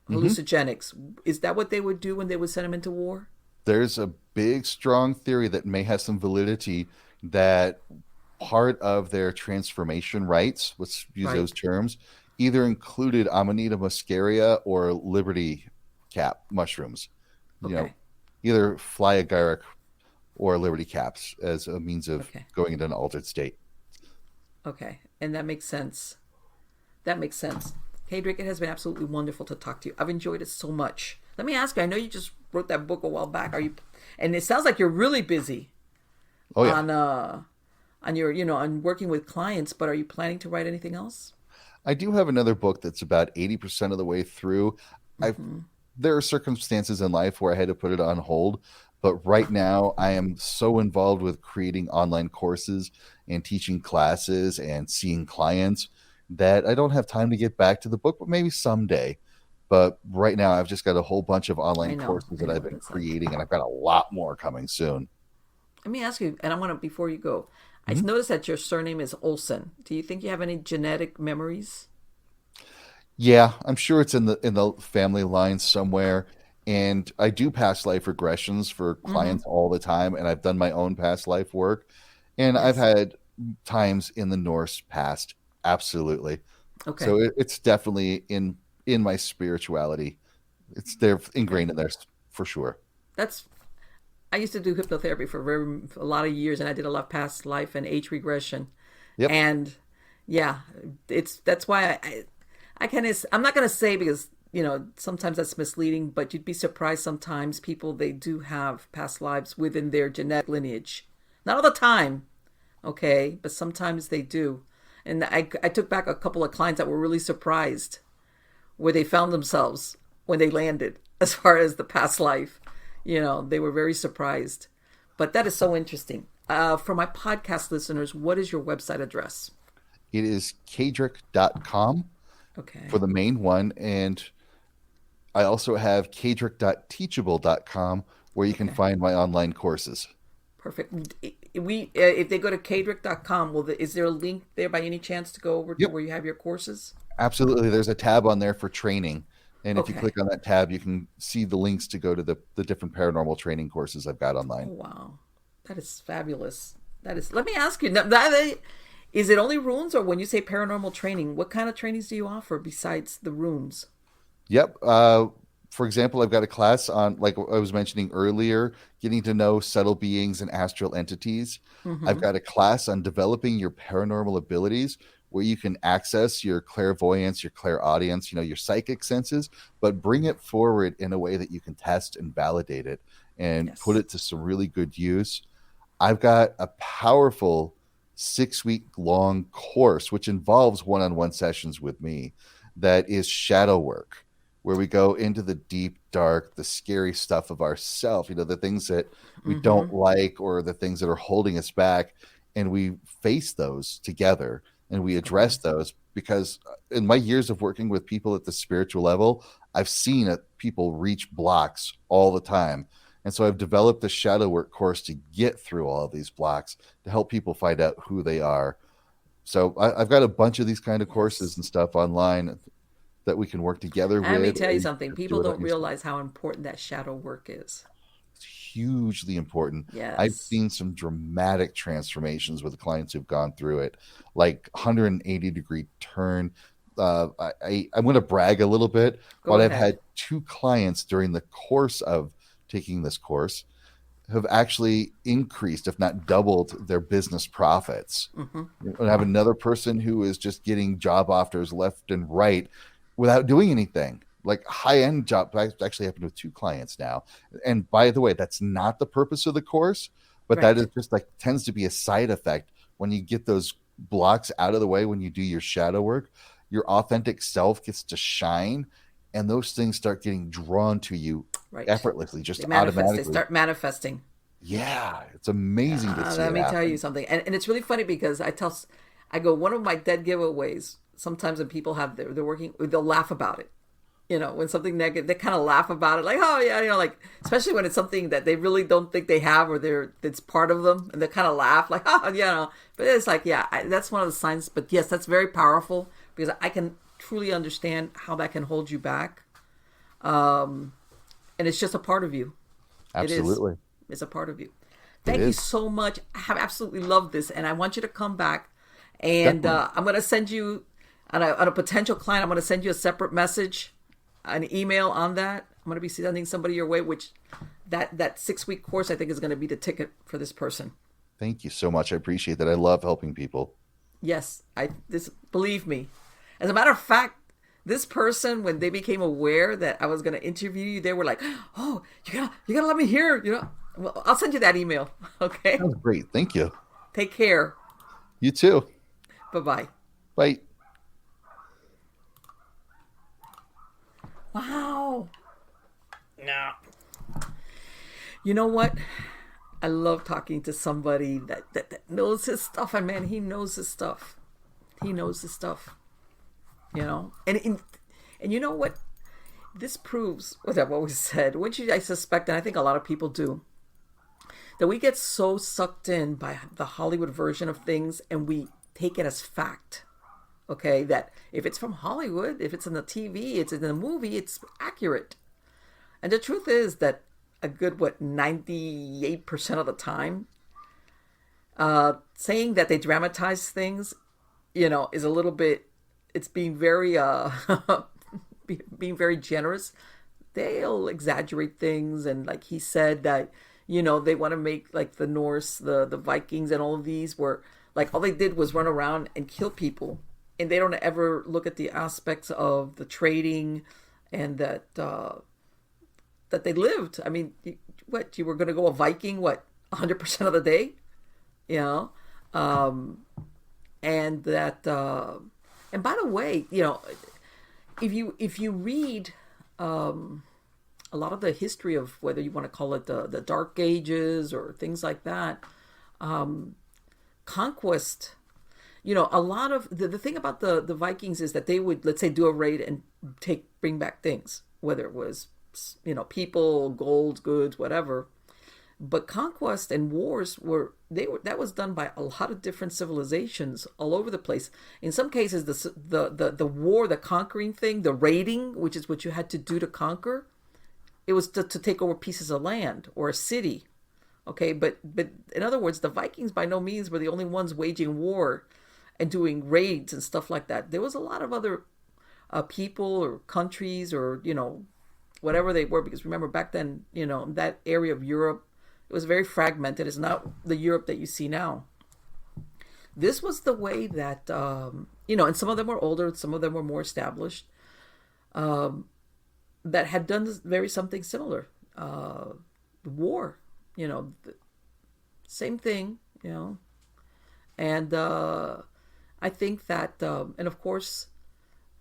Hmm. hallucinogenics. Is that what they would do when they would send them into war? There's a big, strong theory that may have some validity that part of their transformation rites, let's use those Right. terms, either included Amanita muscaria or liberty cap mushrooms. You know, Okay. either fly agaric or liberty caps as a means of Okay. going into an altered state. Okay. And that makes sense. That makes sense. Kaedrich, it has been absolutely wonderful to talk to you. I've enjoyed it so much. Let me ask you, I know you just wrote that book a while back. Are you and it sounds like you're really busy Oh yeah, on your on working with clients, but are you planning to write anything else? I do have another book that's about 80% of the way through. I've Mm-hmm. There are circumstances in life where I had to put it on hold, but right now I am so involved with creating online courses and teaching classes and seeing clients that I don't have time to get back to the book, but maybe someday. But right now I've just got a whole bunch of online courses I that know I've what been it's like. creating, and I've got a lot more coming soon. Let me ask you, and I want to before you go, I Mhm. noticed that your surname is Olsen. Do you think you have any genetic memories? Yeah, I'm sure it's in the family line somewhere. And I do past life regressions for Mm-hmm. clients all the time, and I've done my own past life work. And I've Yes. had times in the Norse past, absolutely. So Okay. it's definitely in my spirituality. It's there Okay. ingrained in there for sure. That's I used to do hypnotherapy for a lot of years, and I did a lot of past life and age regression, Yep. and yeah, it's that's why I kind of I'm not gonna say because sometimes that's misleading, but you'd be surprised sometimes people, they do have past lives within their genetic lineage. Not all the time, okay, but sometimes they do. And I took back a couple of clients that were really surprised where they found themselves when they landed as far as the past life. They were very surprised. But that is so interesting. For my podcast listeners, what is your website address? It is kaedrich.com Okay. for the main one. And I also have kaedrich.teachable.com where you can find my online courses. Perfect. If they go to kaedrich.com, is there a link there by any chance to go over to where you have your courses? Absolutely. There's a tab on there for training. And if you Okay. click on that tab, you can see the links to go to the different paranormal training courses I've got Oh, online. wow. That is fabulous. Let me ask you, is it only runes, or when you say paranormal training, what kind of trainings do you offer besides the runes? Yep. For example, I've got a class on, like I was mentioning earlier, getting to know subtle beings and astral entities. I've Mm-hmm. got a class on developing your paranormal abilities where you can access your clairvoyance, your clairaudience, your psychic senses, but bring it forward in a way that you can test and validate it and put Yes. it to some really good use. I've got a powerful 6-week long course, which involves one-on-one sessions with me, that is shadow work, where we go into the deep, dark, the scary stuff of ourself, the things that we Mm-hmm. don't like or the things that are holding us back. And we face those together and we address Okay. those because in my years of working with people at the spiritual level, I've seen people reach blocks all the time. And so I've developed a shadow work course to get through all of these blocks to help people find out who they are. So I've got a bunch of these kind of courses Yes. and stuff online that we can work together And let me with tell you and something. just do People it on don't your time. realize how important that shadow work is. It's hugely important. I've Yes. seen some dramatic transformations with clients who've gone through it, like 180-degree turn. I'm going to brag a little bit, Go but I've ahead. had 2 clients during the course of taking this course have actually increased, if not doubled, their business profits. Mm-hmm. I have another person who is just getting job offers left and right without doing anything. Like high-end job actually happened with 2 clients now. And by the way, that's not the purpose of the course, but that is Right. just like tends to be a side effect when you get those blocks out of the way when you do your shadow work. Your authentic self gets to shine, and those things start getting drawn to you Right. effortlessly, just They manifest. They automatically. start manifesting. Yeah, it's amazing to see Let it me tell you happen. something, and it's really funny because I go, one of my dead giveaways. Sometimes when people have they're working, they'll laugh about it. When something negative, they kind of laugh about it, like, oh yeah, like, especially when it's something that they really don't think they have, or it's part of them, and they kind of laugh, like, oh, But it's like, yeah, that's one of the signs. But yes, that's very powerful because I can truly understand how that can hold you back, and it's just a part of you. It is. Absolutely. It's a part of you. It Thank you is. so much. I have absolutely loved this, and I want you to come back. And Definitely. I'm going to send you on a potential client. I'm going to send you a separate message, an email on that. I'm going to be sending somebody your way, which that 6-week course I think is going to be the ticket for this person. Thank you so much. I appreciate that. I love helping people. Yes, believe me. As a matter of fact, this person, when they became aware that I was going to interview you, they were like, "Oh, you gotta let me hear." Well, I'll send you that email. That Okay. was great. Thank you. Take care. You too. Bye bye. Bye. Wow. No. You know what? I love talking to somebody that knows his stuff, and man, he knows his stuff. He knows his stuff. And you know what? This proves what I've always said, which I suspect, and I think a lot of people do, that we get so sucked in by the Hollywood version of things, and we take it as fact. Okay, that if it's from Hollywood, if it's in the TV, it's in the movie, it's accurate. And the truth is that a good 98% of the time, saying that they dramatize things, is a little bit. It's being very being very generous. They'll exaggerate things, and like he said that they want to make like the Norse, the Vikings, and all of these were like all they did was run around and kill people, and they don't ever look at the aspects of the trading and that they lived. I mean, you were going to go a Viking, 100% of the day, you know, and that, and by the way, if you read a lot of the history of whether you want to call it the Dark Ages or things like that, conquest. A lot of the thing about the Vikings is that they would, let's say, do a raid and bring back things, whether it was people, gold, goods, whatever. But conquest and wars that was done by a lot of different civilizations all over the place. In some cases, the war, the conquering thing, the raiding, which is what you had to do to conquer, it was to take over pieces of land or a city. Okay, but in other words, the Vikings by no means were the only ones waging war and doing raids and stuff like that. There was a lot of other people or countries or whatever they were, because remember back then, that area of Europe, it was very fragmented. It's not the Europe that you see now. This was the way that and some of them were older, some of them were more established, that had done something similar. War, same thing, and I think that, and of course,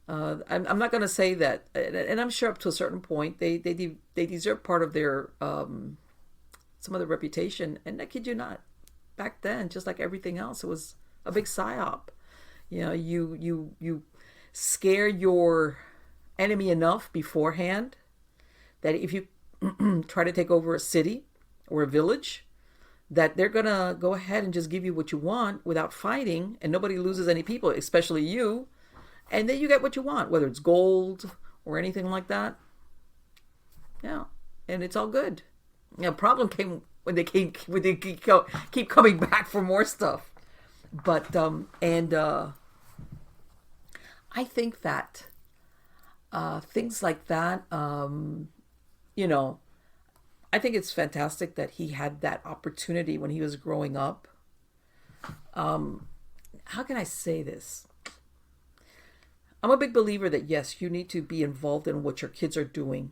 I'm not going to say that, and I'm sure up to a certain point they deserve part of their some of the reputation. And I kid you not, back then, just like everything else, it was a big psyop. You scare your enemy enough beforehand that if you try to take over a city or a village, that they're gonna go ahead and just give you what you want without fighting, and nobody loses any people, especially you, and then you get what you want, whether it's gold or anything like that. Yeah, and it's all good. Problem came when they keep coming back for more stuff. But I think that things like that, I think it's fantastic that he had that opportunity when he was growing up. How can I say this? I'm a big believer that yes, you need to be involved in what your kids are doing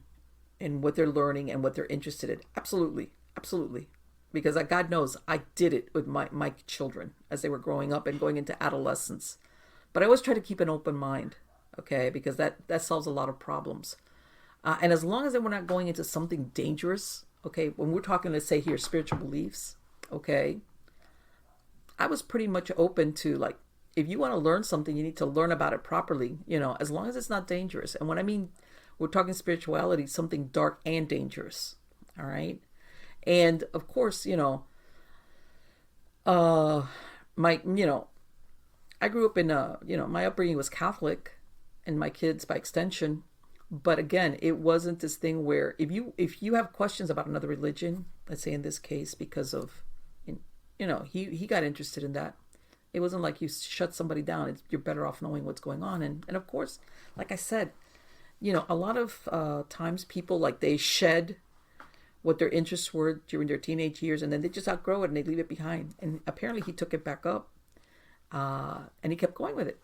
and what they're learning and what they're interested in. Absolutely. Absolutely. Because God knows I did it with my children as they were growing up and going into adolescence. But I always try to keep an open mind, okay? Because that solves a lot of problems. And as long as we're not going into something dangerous, okay? When we're talking, let's say here, spiritual beliefs, okay? I was pretty much open to, like, if you want to learn something, you need to learn about it properly, as long as it's not dangerous. And when I mean we're talking spirituality, something dark and dangerous, all right? And of course, I grew up in my upbringing was Catholic, and my kids by extension. But again, it wasn't this thing where if you have questions about another religion, let's say in this case, because of, he got interested in that. It wasn't like you shut somebody down. You're better off knowing what's going on. And of course, like I said, a lot of times people, like, they shed what their interests were during their teenage years, and then they just outgrow it and they leave it behind. And apparently he took it back up, and he kept going with it.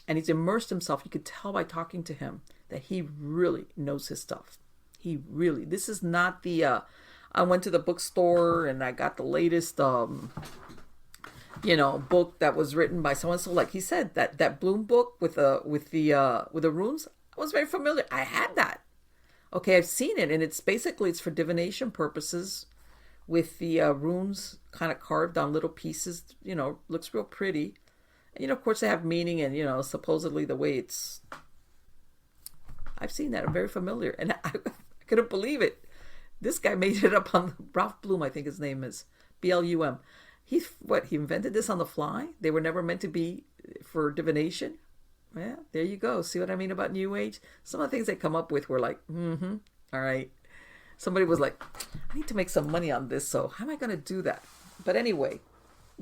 And he's immersed himself. You could tell by talking to him that he really knows his stuff. This is not the, I went to the bookstore and I got the latest, book that was written by someone. So like he said, that Bloom book with the runes, I was very familiar. I had that. Okay, I've seen it, and it's for divination purposes, with the runes kind of carved on little pieces. Looks real pretty, and of course they have meaning, and supposedly the way it's. I've seen that. I'm very familiar, and I couldn't believe it. This guy made it up on Ralph Bloom, I think his name is Blum. He invented this on the fly? They were never meant to be for divination. Yeah, there you go. See what I mean about New Age? Some of the things they come up with were like, all right. Somebody was like, I need to make some money on this, so how am I going to do that? But anyway,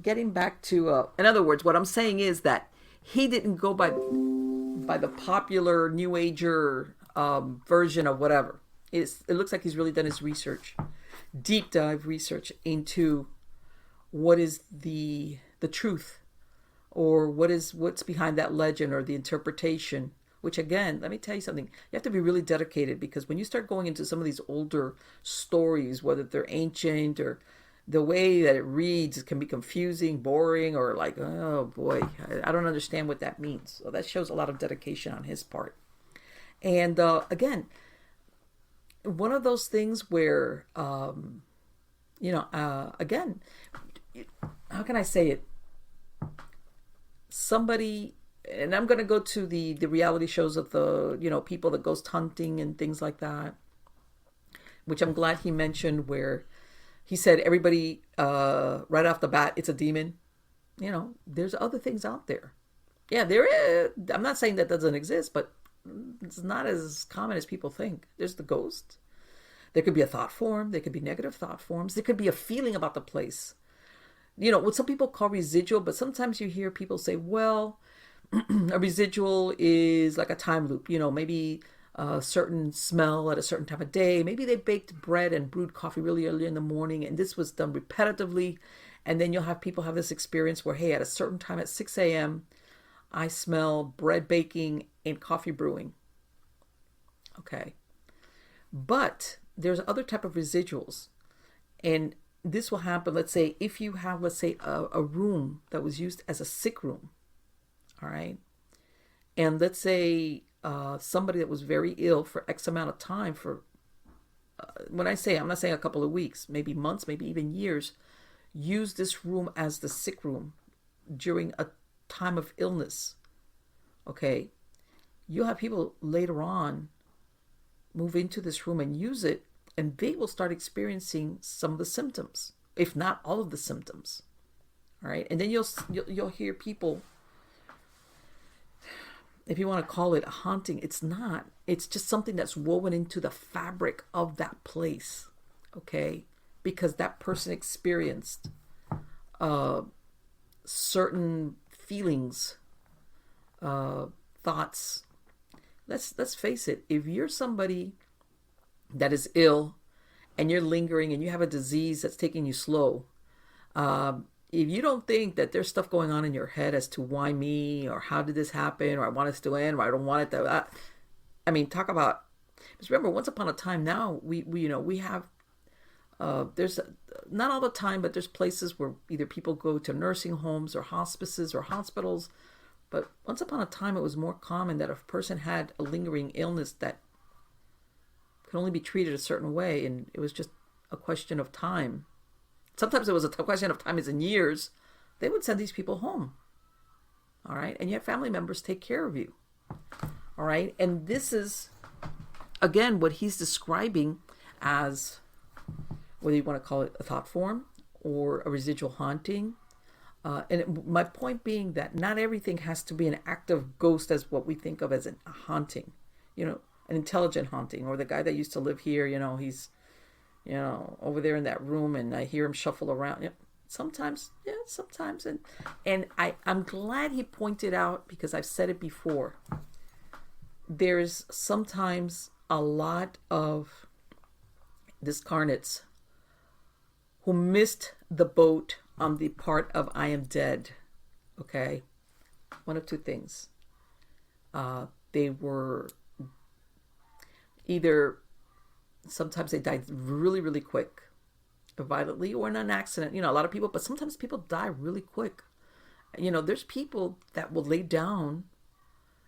getting back to, in other words, what I'm saying is that he didn't go by the popular New Ager version of whatever. It looks like he's really done his research, deep dive research into what is the truth, or what's behind that legend or the interpretation, which again, let me tell you something. You have to be really dedicated, because when you start going into some of these older stories, whether they're ancient or the way that it reads can be confusing, boring, or like, oh boy, I don't understand what that means. So that shows a lot of dedication on his part. And again, one of those things where, again, how can I say it? Somebody, and I'm going to go to the reality shows of the, people that ghost hunting and things like that, which I'm glad he mentioned, where he said everybody, right off the bat, it's a demon. There's other things out there. Yeah, there is. I'm not saying that doesn't exist, but it's not as common as people think. There's the ghost. There could be a thought form. There could be negative thought forms. There could be a feeling about the place. What some people call residual, but sometimes you hear people say, well, a residual is like a time loop. Maybe a certain smell at a certain time of day. Maybe they baked bread and brewed coffee really early in the morning, and this was done repetitively. And then you'll have people have this experience where, hey, at a certain time at 6 a.m., I smell bread baking and coffee brewing. Okay. But there's other type of residuals. And this will happen, let's say, if you have, a room that was used as a sick room. All right. And let's say somebody that was very ill for X amount of time, for, when I say, I'm not saying a couple of weeks, maybe months, maybe even years, use this room as the sick room during a time of illness. Okay. You'll have people later on move into this room and use it, and they will start experiencing some of the symptoms, if not all of the symptoms. All right. And then you'll hear people, if you want to call it a haunting, it's not. It's just something that's woven into the fabric of that place. Okay. Because that person experienced certain feelings, thoughts. Let's face it. If you're somebody that is ill and you're lingering and you have a disease that's taking you slow, if you don't think that there's stuff going on in your head as to why me, or how did this happen, or I want this to end, or I don't want it to, talk about, because remember, once upon a time, now we have, there's not all the time, but there's places where either people go to nursing homes or hospices or hospitals. But once upon a time, it was more common that if a person had a lingering illness that could only be treated a certain way, and it was just a question of time. Sometimes it was a question of time, as in years. They would send these people home. All right. And yet family members take care of you. All right. And this is, again, what he's describing as, whether you want to call it a thought form or a residual haunting. My point being that not everything has to be an active ghost as what we think of as a haunting. An intelligent haunting, or the guy that used to live here, he's, over there in that room, and I hear him shuffle around. Sometimes. And I'm glad he pointed out, because I've said it before. There's sometimes a lot of discarnates who missed the boat on the part of I am dead. Okay? One of two things. They were either, sometimes they died really, really quick, violently, or in an accident. A lot of people, but sometimes people die really quick. There's people that will lay down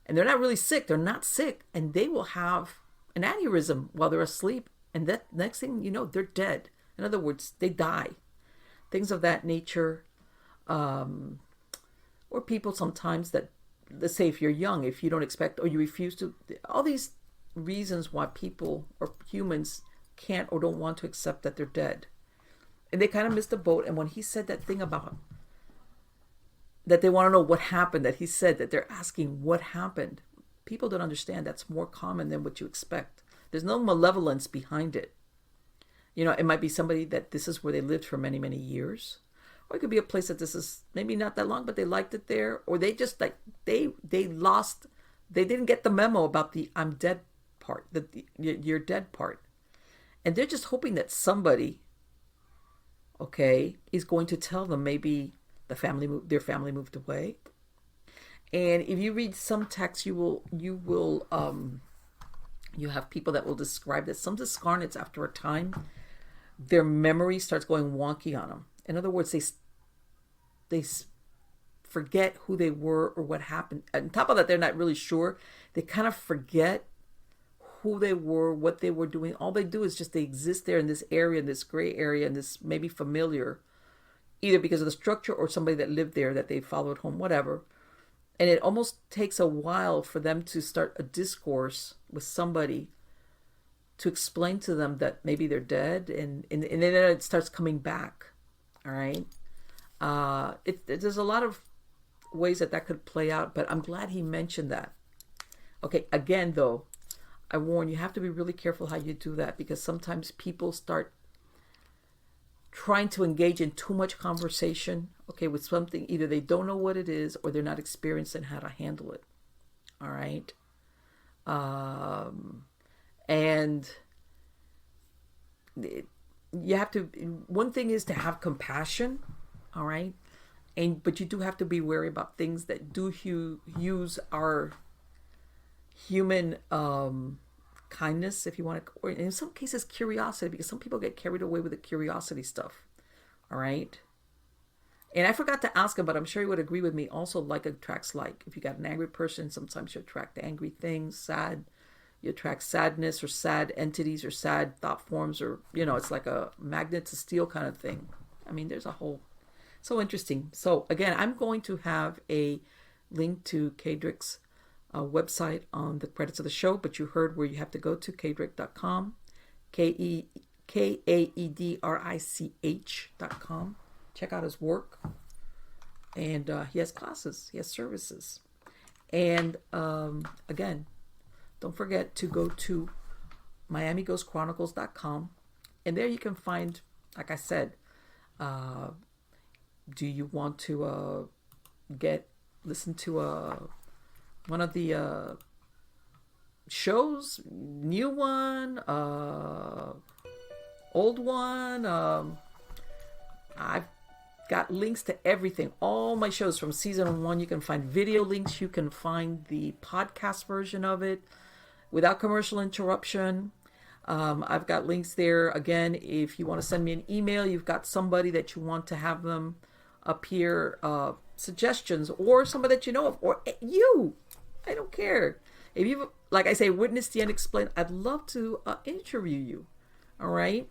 and they're not really sick. They're not sick. And they will have an aneurysm while they're asleep. And that next thing you know, they're dead. In other words, they die. Things of that nature. Or people sometimes that, let's say if you're young, if you don't expect, or you refuse to, all these reasons why people or humans can't or don't want to accept that they're dead. And they kind of missed the boat. And when he said that thing about that they want to know what happened, that he said that they're asking what happened, people don't understand that's more common than what you expect. There's no malevolence behind it. It might be somebody that this is where they lived for many, many years. Or it could be a place that this is maybe not that long, but they liked it there. Or they just they didn't get the memo about the I'm dead part, you're dead part. And they're just hoping that somebody, is going to tell them maybe their family moved away. And if you read some texts, you have people that will describe that some discarnates, after a time, their memory starts going wonky on them. In other words, they forget who they were or what happened. On top of that, they're not really sure. They kind of forget who they were, what they were doing. All they do is just they exist there in this area, in this gray area, and this maybe familiar, either because of the structure or somebody that lived there that they followed home, whatever. And it almost takes a while for them to start a discourse with somebody to explain to them that maybe they're dead, and then it starts coming back. All right. There's a lot of ways that could play out, but I'm glad he mentioned that. Okay, again, though, I warn you, have to be really careful how you do that, because sometimes people start trying to engage in too much conversation, okay, with something either they don't know what it is or they're not experienced in how to handle it. All right. And you have to, one thing is to have compassion, all right, but you do have to be wary about things that do use our human kindness, if you want to, or in some cases curiosity, because some people get carried away with the curiosity stuff. All right. And I forgot to ask him, but I'm sure he would agree with me. Also, like attracts like. If you got an angry person, sometimes you attract angry things. Sad, you attract sadness or sad entities or sad thought forms, or, it's like a magnet to steel kind of thing. I mean, there's a whole, so interesting. So again, I'm going to have a link to Kaedrich's website on the credits of the show, but you heard where you have to go to, Kaedrich.com, Kaedrich.com. Check out his work. And he has classes, he has services. And again, don't forget to go to MiamiGhostChronicles.com. And there you can find, like I said, do you want to listen to one of the shows, new one, old one? I've got links to everything, all my shows from season 1. You can find video links, you can find the podcast version of it without commercial interruption. I've got links there. Again, if you want to send me an email, you've got somebody that you want to have them appear, suggestions, or somebody that you know of, or you, I don't care. If you've, like I say, witnessed the unexplained, I'd love to interview you. All right.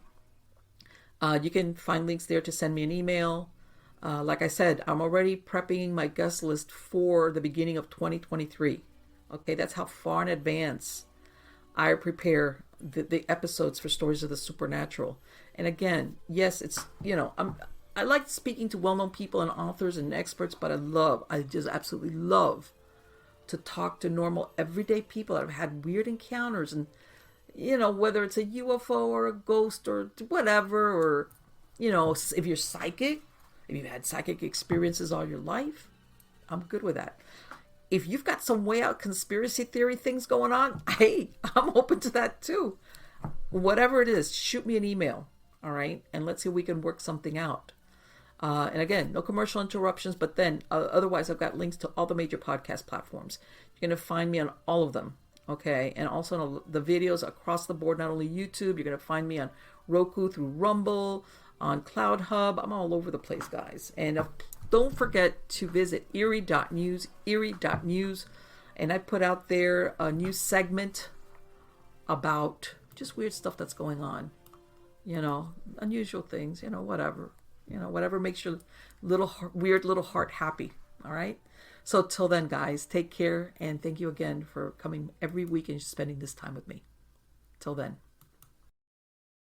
You can find links there to send me an email. Like I said, I'm already prepping my guest list for the beginning of 2023. Okay, that's how far in advance I prepare the episodes for Stories of the Supernatural. And again, yes, it's, I like speaking to well-known people and authors and experts, but I just absolutely love to talk to normal, everyday people that have had weird encounters, and whether it's a UFO or a ghost or whatever, or, if you're psychic, if you've had psychic experiences all your life, I'm good with that. If you've got some way out conspiracy theory things going on, hey, I'm open to that too. Whatever it is, shoot me an email, all right? And let's see if we can work something out. And again, no commercial interruptions, but then otherwise I've got links to all the major podcast platforms. You're going to find me on all of them. Okay, and also on the videos across the board, not only YouTube, you're going to find me on Roku, through Rumble, on Cloud Hub. I'm all over the place, guys. And don't forget to visit Erie.news, and I put out there a new segment about just weird stuff that's going on. Unusual things, whatever. Whatever makes your weird little heart happy, all right? So till then, guys, take care, and thank you again for coming every week and spending this time with me. Till then.